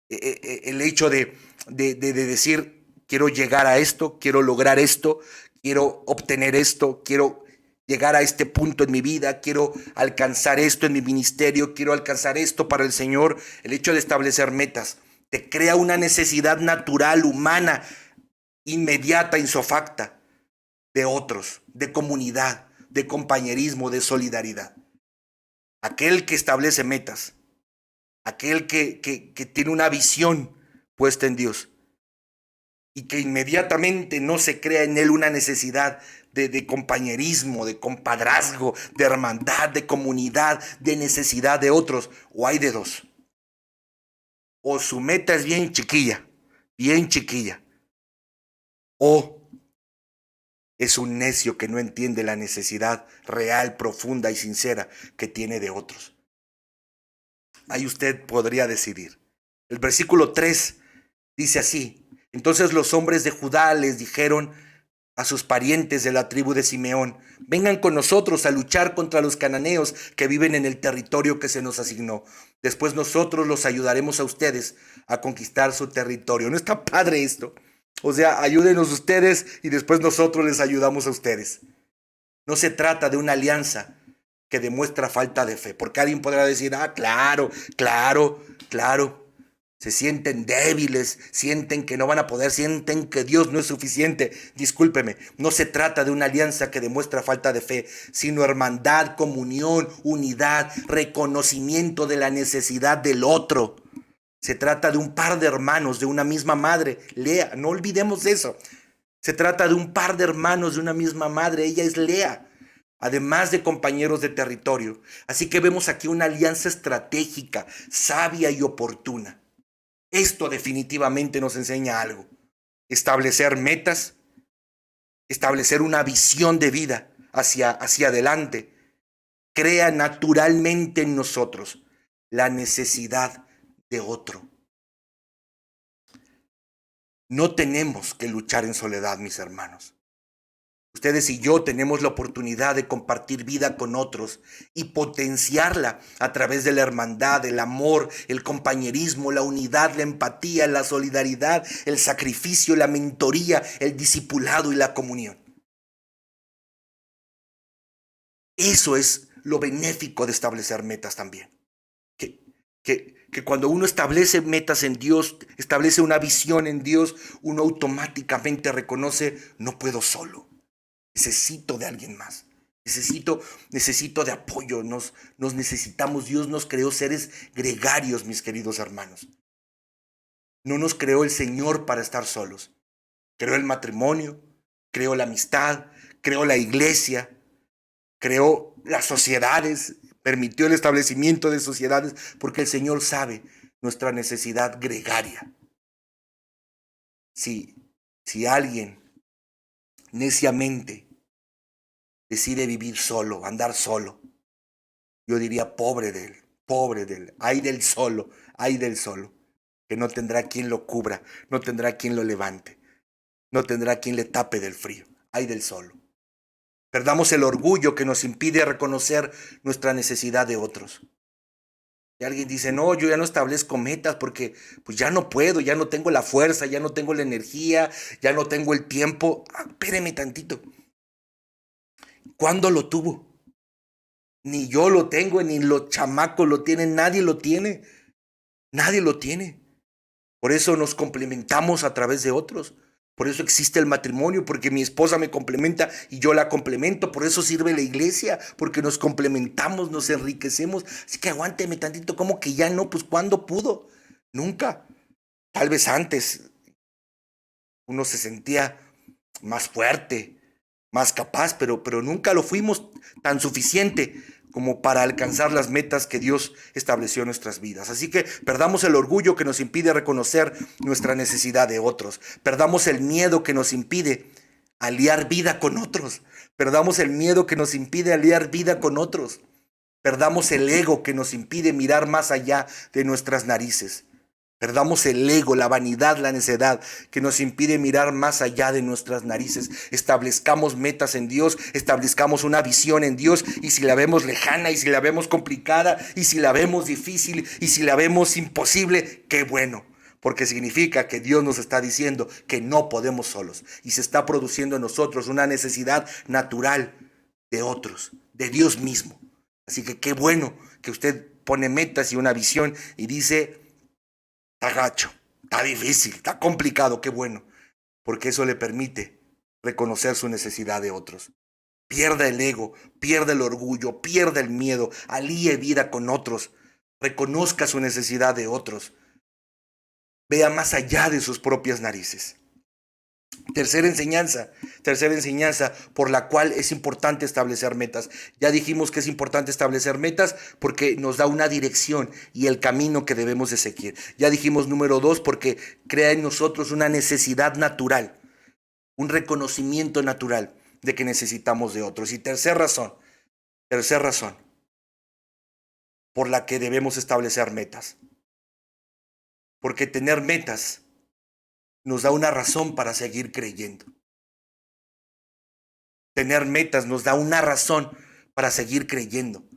El hecho de decir, quiero llegar a esto, quiero lograr esto, quiero obtener esto, quiero llegar a este punto en mi vida, quiero alcanzar esto en mi ministerio, quiero alcanzar esto para el Señor. El hecho de establecer metas te crea una necesidad natural, humana, inmediata, insofacta, de otros, de comunidad, de compañerismo, de solidaridad. Aquel que establece metas, aquel que tiene una visión puesta en Dios y que inmediatamente no se crea en él una necesidad de compañerismo, de compadrazgo, de hermandad, de comunidad, de necesidad de otros, o hay de dos. O su meta es bien chiquilla, o es un necio que no entiende la necesidad real, profunda y sincera que tiene de otros. Ahí usted podría decidir. El versículo 3 dice así: entonces los hombres de Judá les dijeron a sus parientes de la tribu de Simeón, vengan con nosotros a luchar contra los cananeos que viven en el territorio que se nos asignó. Después nosotros los ayudaremos a ustedes a conquistar su territorio. ¿No está padre esto? O sea, ayúdenos ustedes y después nosotros les ayudamos a ustedes. No se trata de una alianza que demuestra falta de fe, porque alguien podrá decir, claro. Se sienten débiles, sienten que no van a poder, sienten que Dios no es suficiente. Discúlpeme, no se trata de una alianza que demuestra falta de fe, sino hermandad, comunión, unidad, reconocimiento de la necesidad del otro. Se trata de un par de hermanos de una misma madre, Lea, no olvidemos eso. Se trata de un par de hermanos de una misma madre, ella es Lea, además de compañeros de territorio. Así que vemos aquí una alianza estratégica, sabia y oportuna. Esto definitivamente nos enseña algo. Establecer metas establecer una visión de vida hacia adelante, crea naturalmente en nosotros la necesidad de otro. No tenemos que luchar en soledad, mis hermanos. Ustedes y yo tenemos la oportunidad de compartir vida con otros y potenciarla a través de la hermandad, el amor, el compañerismo, la unidad, la empatía, la solidaridad, el sacrificio, la mentoría, el discipulado y la comunión. Eso es lo benéfico de establecer metas también. Que cuando uno establece metas en Dios, establece una visión en Dios, uno automáticamente reconoce, no puedo solo. Necesito de alguien más. Necesito de apoyo. Nos necesitamos. Dios nos creó seres gregarios, mis queridos hermanos. No nos creó el Señor para estar solos. Creó el matrimonio, creó la amistad, creó la iglesia, creó las sociedades, permitió el establecimiento de sociedades, porque el Señor sabe nuestra necesidad gregaria. Si alguien neciamente decide vivir solo, andar solo, yo diría pobre de él, ay del solo, que no tendrá quien lo cubra, no tendrá quien lo levante, no tendrá quien le tape del frío, ay del solo. Perdamos el orgullo que nos impide reconocer nuestra necesidad de otros. Y alguien dice, no, yo ya no establezco metas porque pues ya no puedo, ya no tengo la fuerza, ya no tengo la energía, ya no tengo el tiempo. Espéreme tantito. ¿Cuándo lo tuvo? Ni yo lo tengo, ni los chamacos lo tienen, nadie lo tiene. Nadie lo tiene. Por eso nos complementamos a través de otros. Por eso existe el matrimonio, porque mi esposa me complementa y yo la complemento. Por eso sirve la iglesia, porque nos complementamos, nos enriquecemos. Así que aguánteme tantito, ¿cómo que ya no? Pues ¿cuándo pudo? Nunca. Tal vez antes uno se sentía más fuerte, más capaz, pero nunca lo fuimos tan suficiente como para alcanzar las metas que Dios estableció en nuestras vidas. Así que perdamos el orgullo que nos impide reconocer nuestra necesidad de otros. Perdamos el miedo que nos impide aliar vida con otros. Perdamos el miedo que nos impide aliar vida con otros. Perdamos el ego que nos impide mirar más allá de nuestras narices. Perdamos el ego, la vanidad, la necedad que nos impide mirar más allá de nuestras narices. Establezcamos metas en Dios, establezcamos una visión en Dios, y si la vemos lejana, y si la vemos complicada, y si la vemos difícil, y si la vemos imposible, qué bueno. Porque significa que Dios nos está diciendo que no podemos solos, y se está produciendo en nosotros una necesidad natural de otros, de Dios mismo. Así que qué bueno que usted pone metas y una visión y dice, está gacho, está difícil, está complicado, qué bueno, porque eso le permite reconocer su necesidad de otros. Pierda el ego, pierda el orgullo, pierda el miedo, alíe vida con otros, reconozca su necesidad de otros, vea más allá de sus propias narices. Tercera enseñanza por la cual es importante establecer metas. Ya dijimos que es importante establecer metas porque nos da una dirección y el camino que debemos de seguir. Ya dijimos número 2, porque crea en nosotros una necesidad natural, un reconocimiento natural de que necesitamos de otros. Y tercera razón por la que debemos establecer metas. Porque tener metas nos da una razón para seguir creyendo. Tener metas nos da una razón para seguir creyendo.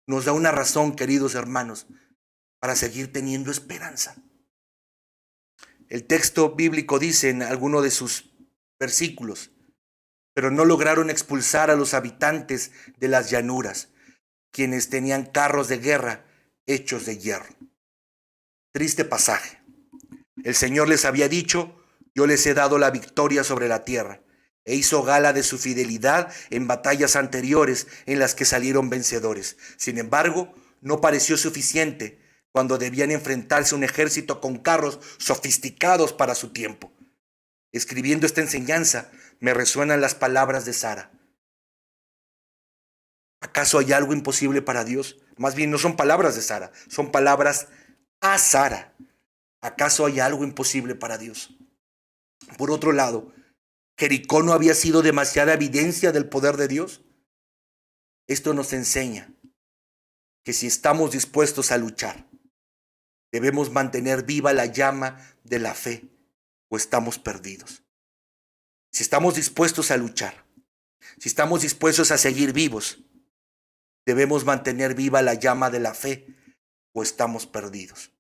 Nos da una razón, queridos hermanos, para seguir teniendo esperanza. El texto bíblico dice en alguno de sus versículos, pero no lograron expulsar a los habitantes de las llanuras, quienes tenían carros de guerra hechos de hierro. Triste pasaje. El Señor les había dicho, yo les he dado la victoria sobre la tierra, e hizo gala de su fidelidad en batallas anteriores en las que salieron vencedores. Sin embargo, no pareció suficiente cuando debían enfrentarse a un ejército con carros sofisticados para su tiempo. Escribiendo esta enseñanza, me resuenan las palabras de Sara. ¿Acaso hay algo imposible para Dios? Más bien no son palabras de Sara, son palabras a Sara. ¿Acaso hay algo imposible para Dios? Por otro lado, ¿Jericó no había sido demasiada evidencia del poder de Dios? Esto nos enseña que si estamos dispuestos a luchar, debemos mantener viva la llama de la fe o estamos perdidos. Si estamos dispuestos a luchar, si estamos dispuestos a seguir vivos, debemos mantener viva la llama de la fe o estamos perdidos.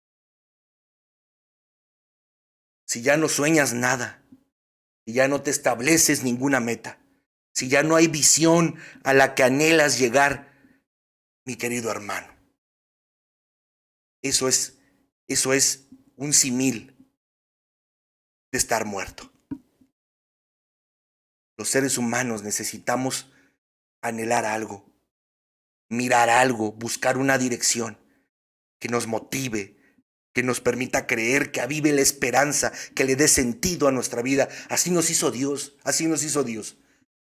Si ya no sueñas nada, si ya no te estableces ninguna meta, si ya no hay visión a la que anhelas llegar, mi querido hermano, eso es un símil de estar muerto. Los seres humanos necesitamos anhelar algo, mirar algo, buscar una dirección que nos motive, que nos permita creer, que avive la esperanza, que le dé sentido a nuestra vida. Así nos hizo Dios, así nos hizo Dios.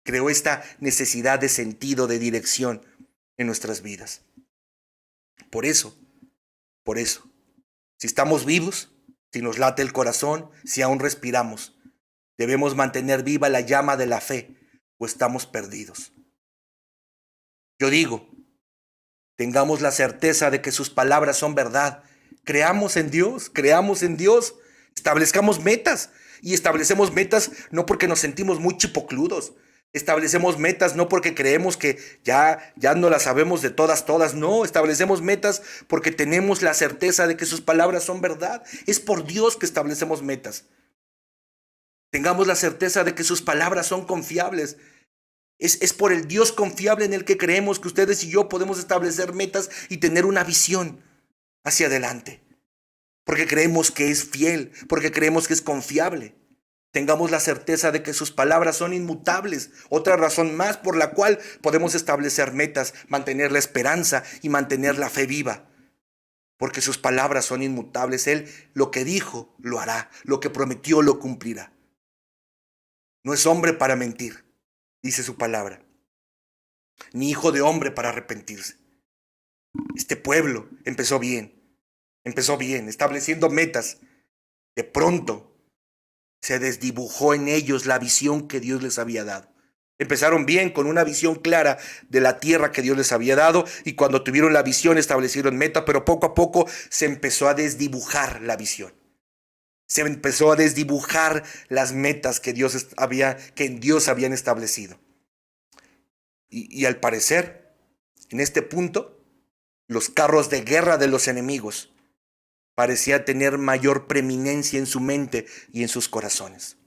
Creó esta necesidad de sentido, de dirección en nuestras vidas. Por eso, si estamos vivos, si nos late el corazón, si aún respiramos, debemos mantener viva la llama de la fe o estamos perdidos. Yo digo, tengamos la certeza de que sus palabras son verdad. Creamos en Dios, establezcamos metas y establecemos metas no porque nos sentimos muy chipocludos. Establecemos metas no porque creemos que ya no las sabemos de todas, no, establecemos metas porque tenemos la certeza de que sus palabras son verdad. Es por Dios que establecemos metas. Tengamos la certeza de que sus palabras son confiables. Es por el Dios confiable en el que creemos que ustedes y yo podemos establecer metas y tener una visión hacia adelante. Porque creemos que es fiel, porque creemos que es confiable. Tengamos la certeza de que sus palabras son inmutables. Otra razón más por la cual podemos establecer metas, mantener la esperanza y mantener la fe viva. Porque sus palabras son inmutables. Él lo que dijo lo hará, lo que prometió lo cumplirá. No es hombre para mentir, dice su palabra, ni hijo de hombre para arrepentirse. Este pueblo empezó bien, estableciendo metas. De pronto se desdibujó en ellos la visión que Dios les había dado. Empezaron bien, con una visión clara de la tierra que Dios les había dado, y cuando tuvieron la visión establecieron meta, pero poco a poco se empezó a desdibujar la visión. Se empezó a desdibujar las metas que en Dios habían establecido. Y al parecer, en este punto, los carros de guerra de los enemigos parecían tener mayor preeminencia en su mente y en sus corazones.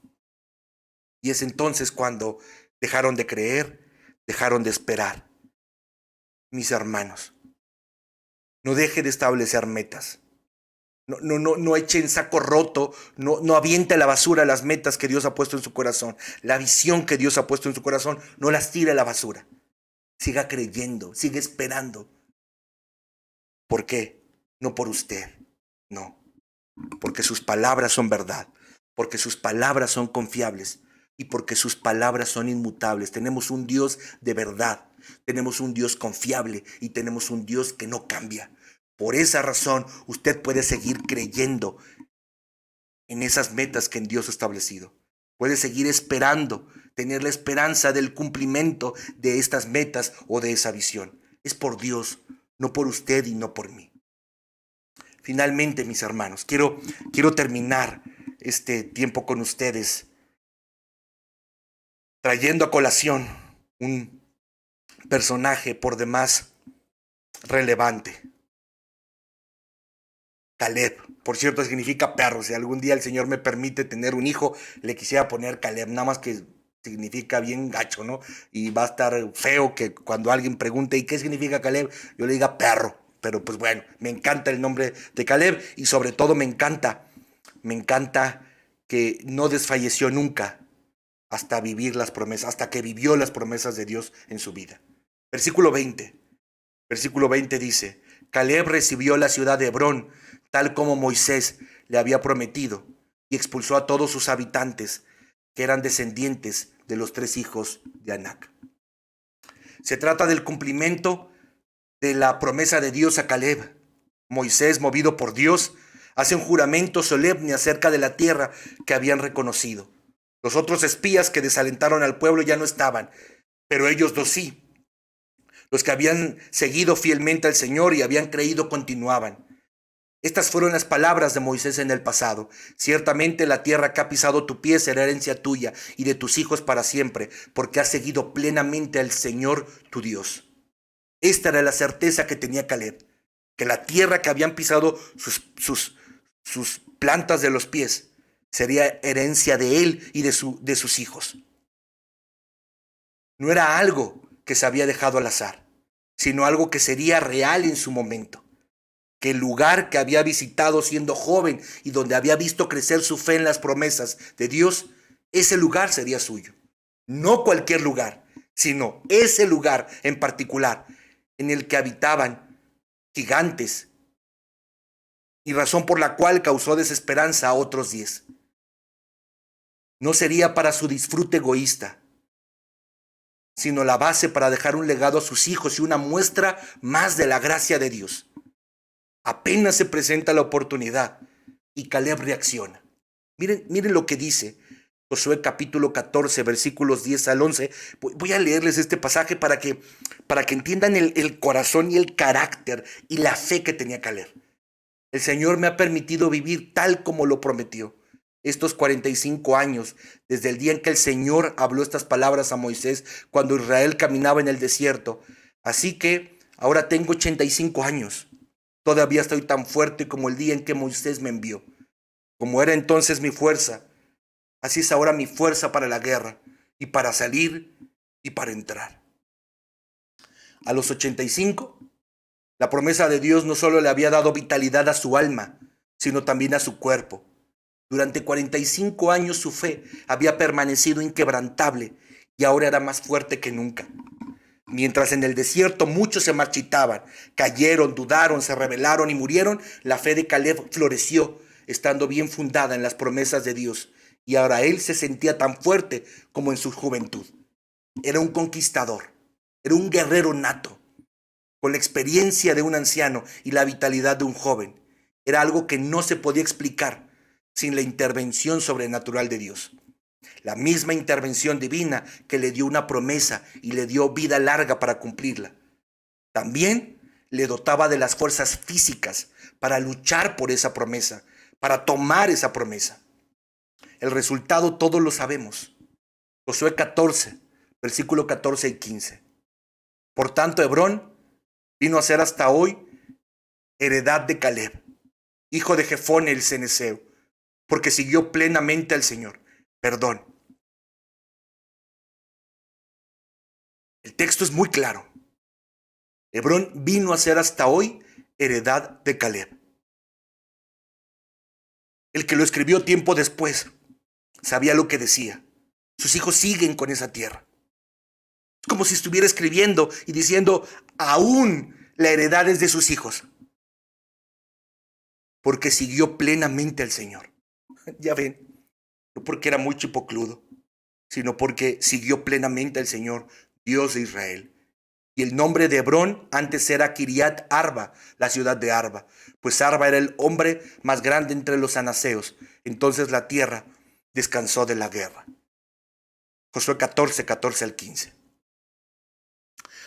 Y es entonces cuando dejaron de creer, dejaron de esperar. Mis hermanos, no deje de establecer metas. No eche en saco roto, no aviente a la basura las metas que Dios ha puesto en su corazón. La visión que Dios ha puesto en su corazón, no las tire a la basura. Siga creyendo, siga esperando. ¿Por qué? No por usted, no. Porque sus palabras son verdad, porque sus palabras son confiables y porque sus palabras son inmutables. Tenemos un Dios de verdad, tenemos un Dios confiable y tenemos un Dios que no cambia. Por esa razón, usted puede seguir creyendo en esas metas que en Dios ha establecido. Puede seguir esperando, tener la esperanza del cumplimiento de estas metas o de esa visión. Es por Dios, no por usted y no por mí. Finalmente, mis hermanos, quiero terminar este tiempo con ustedes trayendo a colación un personaje por demás relevante. Caleb, por cierto, significa perro. Si algún día el Señor me permite tener un hijo, le quisiera poner Caleb, nada más que significa bien gacho, ¿no? Y va a estar feo que cuando alguien pregunte ¿y qué significa Caleb? Yo le diga perro. Pero pues bueno, me encanta el nombre de Caleb y sobre todo me encanta que no desfalleció nunca hasta vivir las promesas, hasta que vivió las promesas de Dios en su vida. Versículo 20 dice: Caleb recibió la ciudad de Hebrón, tal como Moisés le había prometido, y expulsó a todos sus habitantes, que eran descendientes de los 3 hijos de Anac. Se trata del cumplimiento de la promesa de Dios a Caleb. Moisés, movido por Dios, hace un juramento solemne acerca de la tierra que habían reconocido. Los otros espías que desalentaron al pueblo ya no estaban, pero ellos dos sí. Los que habían seguido fielmente al Señor y habían creído continuaban. Estas fueron las palabras de Moisés en el pasado. Ciertamente la tierra que ha pisado tu pie será herencia tuya y de tus hijos para siempre, porque has seguido plenamente al Señor tu Dios. Esta era la certeza que tenía Caleb, que la tierra que habían pisado sus plantas de los pies sería herencia de él y de sus hijos. No era algo que se había dejado al azar, sino algo que sería real en su momento. Que el lugar que había visitado siendo joven y donde había visto crecer su fe en las promesas de Dios, ese lugar sería suyo. No cualquier lugar, sino ese lugar en particular en el que habitaban gigantes y razón por la cual causó desesperanza a otros 10. No sería para su disfrute egoísta, sino la base para dejar un legado a sus hijos y una muestra más de la gracia de Dios. Apenas se presenta la oportunidad y Caleb reacciona. Miren lo que dice Josué capítulo 14, versículos 10 al 11. Voy a leerles este pasaje para que entiendan el corazón y el carácter y la fe que tenía Caleb. El Señor me ha permitido vivir tal como lo prometió. Estos 45 años, desde el día en que el Señor habló estas palabras a Moisés cuando Israel caminaba en el desierto. Así que ahora tengo 85 años. Todavía estoy tan fuerte como el día en que Moisés me envió. Como era entonces mi fuerza, así es ahora mi fuerza para la guerra, y para salir y para entrar. A los 85, la promesa de Dios no solo le había dado vitalidad a su alma, sino también a su cuerpo. Durante 45 años su fe había permanecido inquebrantable y ahora era más fuerte que nunca. Mientras en el desierto muchos se marchitaban, cayeron, dudaron, se rebelaron y murieron, la fe de Caleb floreció, estando bien fundada en las promesas de Dios. Y ahora él se sentía tan fuerte como en su juventud. Era un conquistador, era un guerrero nato, con la experiencia de un anciano y la vitalidad de un joven. Era algo que no se podía explicar sin la intervención sobrenatural de Dios. La misma intervención divina que le dio una promesa y le dio vida larga para cumplirla. También le dotaba de las fuerzas físicas para luchar por esa promesa, para tomar esa promesa. El resultado todos lo sabemos. Josué 14, versículo 14 y 15. Por tanto, Hebrón vino a ser hasta hoy heredad de Caleb, hijo de Jefone el cenezeo, porque siguió plenamente al Señor. Perdón. El texto es muy claro. Hebrón vino a ser hasta hoy heredad de Caleb. El que lo escribió tiempo después sabía lo que decía. Sus hijos siguen con esa tierra. Es como si estuviera escribiendo y diciendo, aún la heredad es de sus hijos. Porque siguió plenamente al Señor. Ya ven, no porque era muy chipocludo, sino porque siguió plenamente al Señor, Dios de Israel. Y el nombre de Hebrón antes era Kiriat Arba, la ciudad de Arba, pues Arba era el hombre más grande entre los anaseos. Entonces la tierra descansó de la guerra. Josué 14, 14 al 15.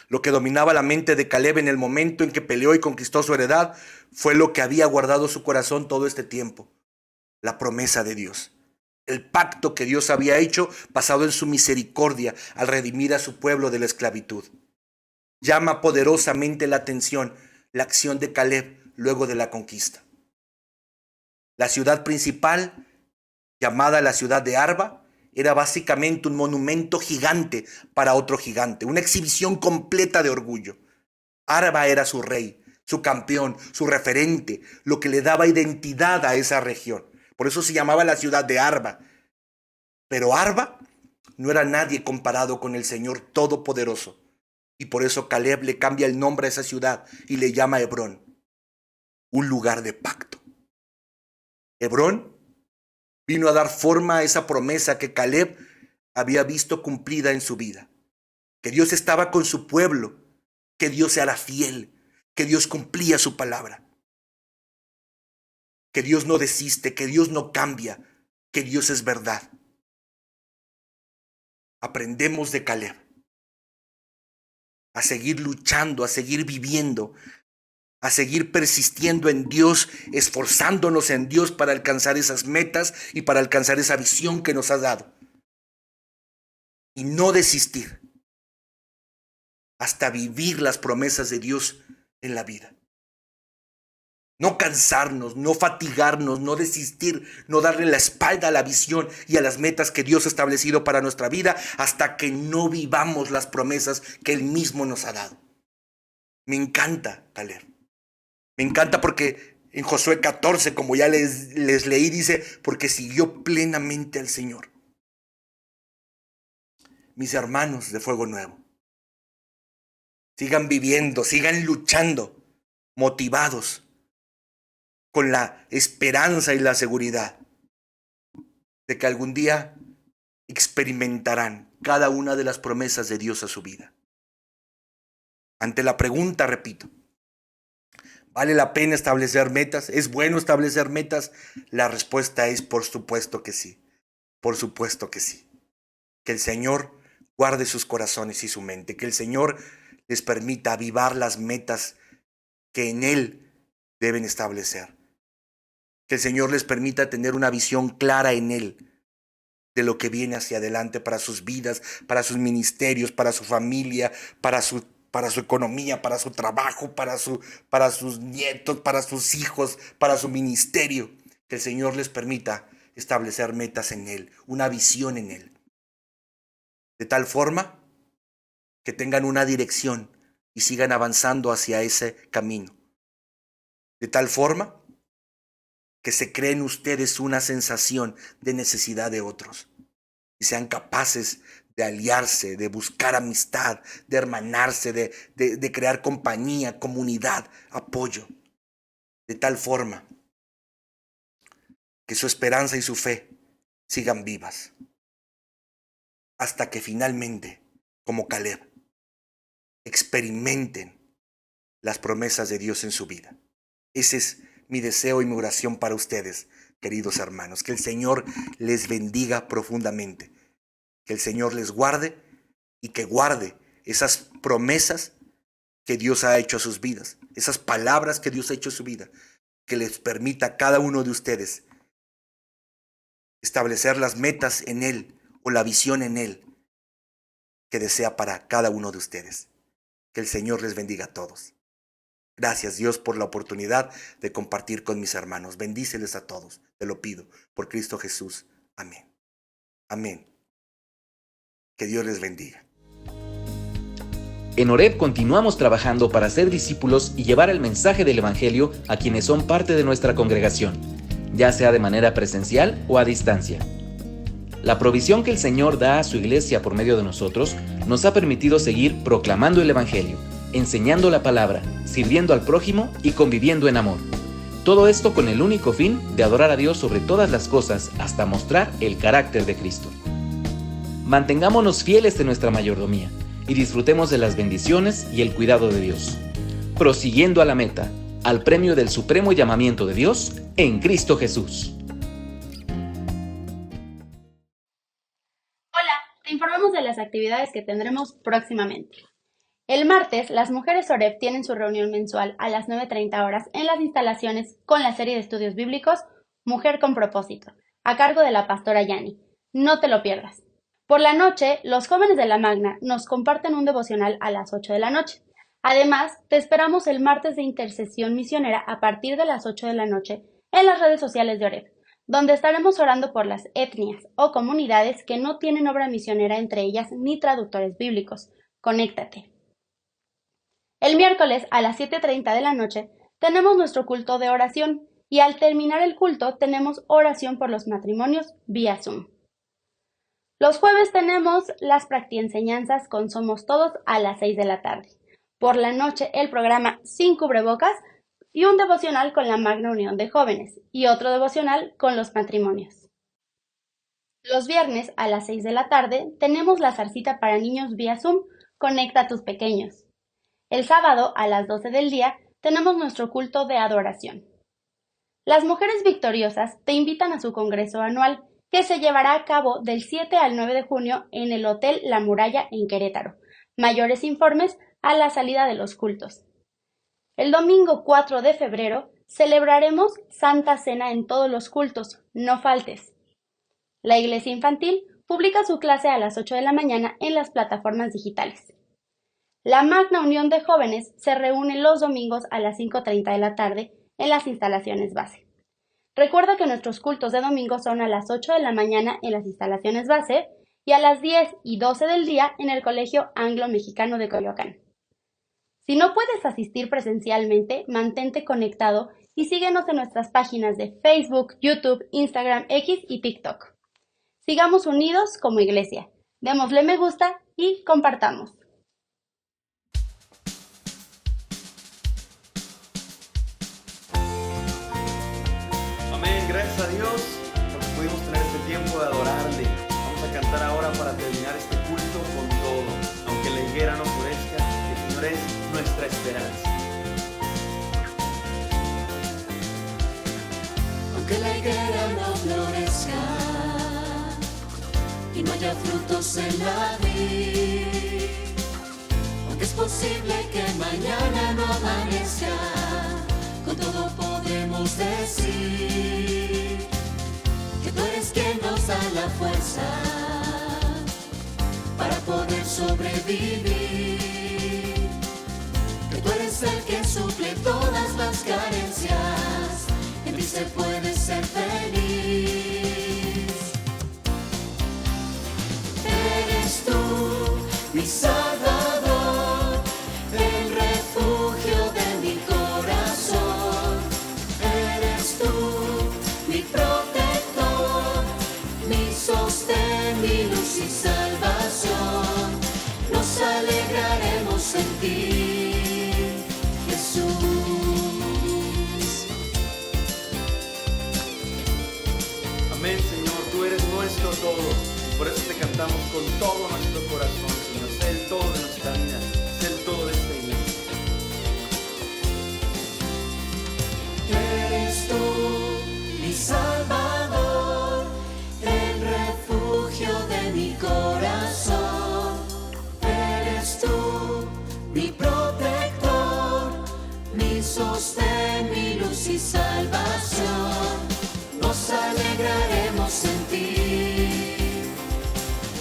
Lo que dominaba la mente de Caleb en el momento en que peleó y conquistó su heredad fue lo que había guardado su corazón todo este tiempo: la promesa de Dios. El pacto que Dios había hecho basado en su misericordia al redimir a su pueblo de la esclavitud. Llama poderosamente la atención la acción de Caleb luego de la conquista. La ciudad principal, llamada la ciudad de Arba, era básicamente un monumento gigante para otro gigante, una exhibición completa de orgullo. Arba era su rey, su campeón, su referente, lo que le daba identidad a esa región. Por eso se llamaba la ciudad de Arba. Pero Arba no era nadie comparado con el Señor Todopoderoso. Y por eso Caleb le cambia el nombre a esa ciudad y le llama Hebrón, un lugar de pacto. Hebrón vino a dar forma a esa promesa que Caleb había visto cumplida en su vida. Que Dios estaba con su pueblo, que Dios era fiel, que Dios cumplía su palabra. Que Dios no desiste, que Dios no cambia, que Dios es verdad. aprendemos de Caleb a seguir luchando, a seguir viviendo, a seguir persistiendo en Dios, esforzándonos en Dios para alcanzar esas metas y para alcanzar esa visión que nos ha dado. Y no desistir hasta vivir las promesas de Dios en la vida. No cansarnos, no fatigarnos, no desistir, no darle la espalda a la visión y a las metas que Dios ha establecido para nuestra vida hasta que no vivamos las promesas que Él mismo nos ha dado. Me encanta, Caleb. Me encanta porque en Josué 14, como ya les leí, dice, porque siguió plenamente al Señor. Mis hermanos de Fuego Nuevo, sigan viviendo, sigan luchando, motivados, con la esperanza y la seguridad de que algún día experimentarán cada una de las promesas de Dios a su vida. Ante la pregunta, repito, ¿vale la pena establecer metas? ¿Es bueno establecer metas? La respuesta es por supuesto que sí. Por supuesto que sí. Que el Señor guarde sus corazones y su mente. Que el Señor les permita avivar las metas que en Él deben establecer. Que el Señor les permita tener una visión clara en Él de lo que viene hacia adelante para sus vidas, para sus ministerios, para su familia, para su economía, para su trabajo, para sus nietos, para sus hijos, para su ministerio. Que el Señor les permita establecer metas en Él, una visión en Él. De tal forma que tengan una dirección y sigan avanzando hacia ese camino. De tal forma que se creen ustedes una sensación de necesidad de otros y sean capaces de aliarse, de buscar amistad, de hermanarse, de crear compañía, comunidad, apoyo. De tal forma que su esperanza y su fe sigan vivas hasta que finalmente, como Caleb, experimenten las promesas de Dios en su vida. Ese es mi deseo y mi oración para ustedes, queridos hermanos. Que el Señor les bendiga profundamente. Que el Señor les guarde y que guarde esas promesas que Dios ha hecho a sus vidas. Esas palabras que Dios ha hecho a su vida. Que les permita a cada uno de ustedes establecer las metas en Él o la visión en Él que desea para cada uno de ustedes. Que el Señor les bendiga a todos. Gracias, Dios, por la oportunidad de compartir con mis hermanos. Bendíceles a todos, te lo pido, por Cristo Jesús. Amén. Amén. Que Dios les bendiga. En Oreb continuamos trabajando para ser discípulos y llevar el mensaje del Evangelio a quienes son parte de nuestra congregación, ya sea de manera presencial o a distancia. La provisión que el Señor da a su iglesia por medio de nosotros nos ha permitido seguir proclamando el Evangelio, enseñando la palabra, sirviendo al prójimo y conviviendo en amor. Todo esto con el único fin de adorar a Dios sobre todas las cosas hasta mostrar el carácter de Cristo. Mantengámonos fieles en nuestra mayordomía y disfrutemos de las bendiciones y el cuidado de Dios, prosiguiendo a la meta, al premio del supremo llamamiento de Dios en Cristo Jesús. Hola, te informamos de las actividades que tendremos próximamente. El martes, las mujeres Oreb tienen su reunión mensual a las 9:30 horas en las instalaciones con la serie de estudios bíblicos Mujer con Propósito, a cargo de la pastora Yani. No te lo pierdas. Por la noche, los jóvenes de la Magna nos comparten un devocional a las 8 de la noche. Además, te esperamos el martes de intercesión misionera a partir de las 8 de la noche en las redes sociales de Oreb, donde estaremos orando por las etnias o comunidades que no tienen obra misionera entre ellas ni traductores bíblicos. Conéctate. El miércoles a las 7:30 de la noche tenemos nuestro culto de oración y al terminar el culto tenemos oración por los matrimonios vía Zoom. Los jueves tenemos las practienseñanzas con Somos Todos a las 6 de la tarde. Por la noche el programa Sin Cubrebocas y un devocional con la Magna Unión de Jóvenes y otro devocional con los matrimonios. Los viernes a las 6 de la tarde tenemos la zarcita para niños vía Zoom, Conecta a tus pequeños. El sábado a las 12 del día tenemos nuestro culto de adoración. Las mujeres victoriosas te invitan a su congreso anual que se llevará a cabo del 7 al 9 de junio en el Hotel La Muralla en Querétaro. Mayores informes a la salida de los cultos. El domingo 4 de febrero celebraremos Santa Cena en todos los cultos, no faltes. La Iglesia Infantil publica su clase a las 8 de la mañana en las plataformas digitales. La Magna Unión de Jóvenes se reúne los domingos a las 5:30 de la tarde en las instalaciones base. Recuerda que nuestros cultos de domingo son a las 8 de la mañana en las instalaciones base y a las 10 y 12 del día en el Colegio Anglo-Mexicano de Coyoacán. Si no puedes asistir presencialmente, mantente conectado y síguenos en nuestras páginas de Facebook, YouTube, Instagram, X y TikTok. Sigamos unidos como iglesia. Démosle me gusta y compartamos. Amén, gracias a Dios porque pudimos tener este tiempo de adorarle. Vamos a cantar ahora para terminar este culto con todo. Aunque la higuera no florezca, el Señor es nuestra esperanza. Aunque la higuera no florezca y no haya frutos en la vid, aunque es posible que mañana no amanezca, con todo podemos decir que tú eres quien nos da la fuerza para poder sobrevivir, que tú eres el que suple todas las carencias, en ti se puede ser feliz. Eres tú, mi Salvador, el refugio de mi corazón. Eres tú, mi protector, mi sostén, mi luz y salvación. Nos alegraremos en ti, Jesús. Amén, Señor, tú eres nuestro todo. Por eso te cantamos con todo nuestro corazón, Señor. Sé el todo de nuestra vida, sé el todo de esta iglesia. Eres tú, mi Salvador, el refugio de mi corazón. Eres tú, mi protector, mi sostén, mi luz y salvación. Nos alegraremos en ti.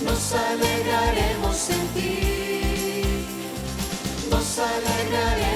Nos alegraremos en ti, nos alegraremos.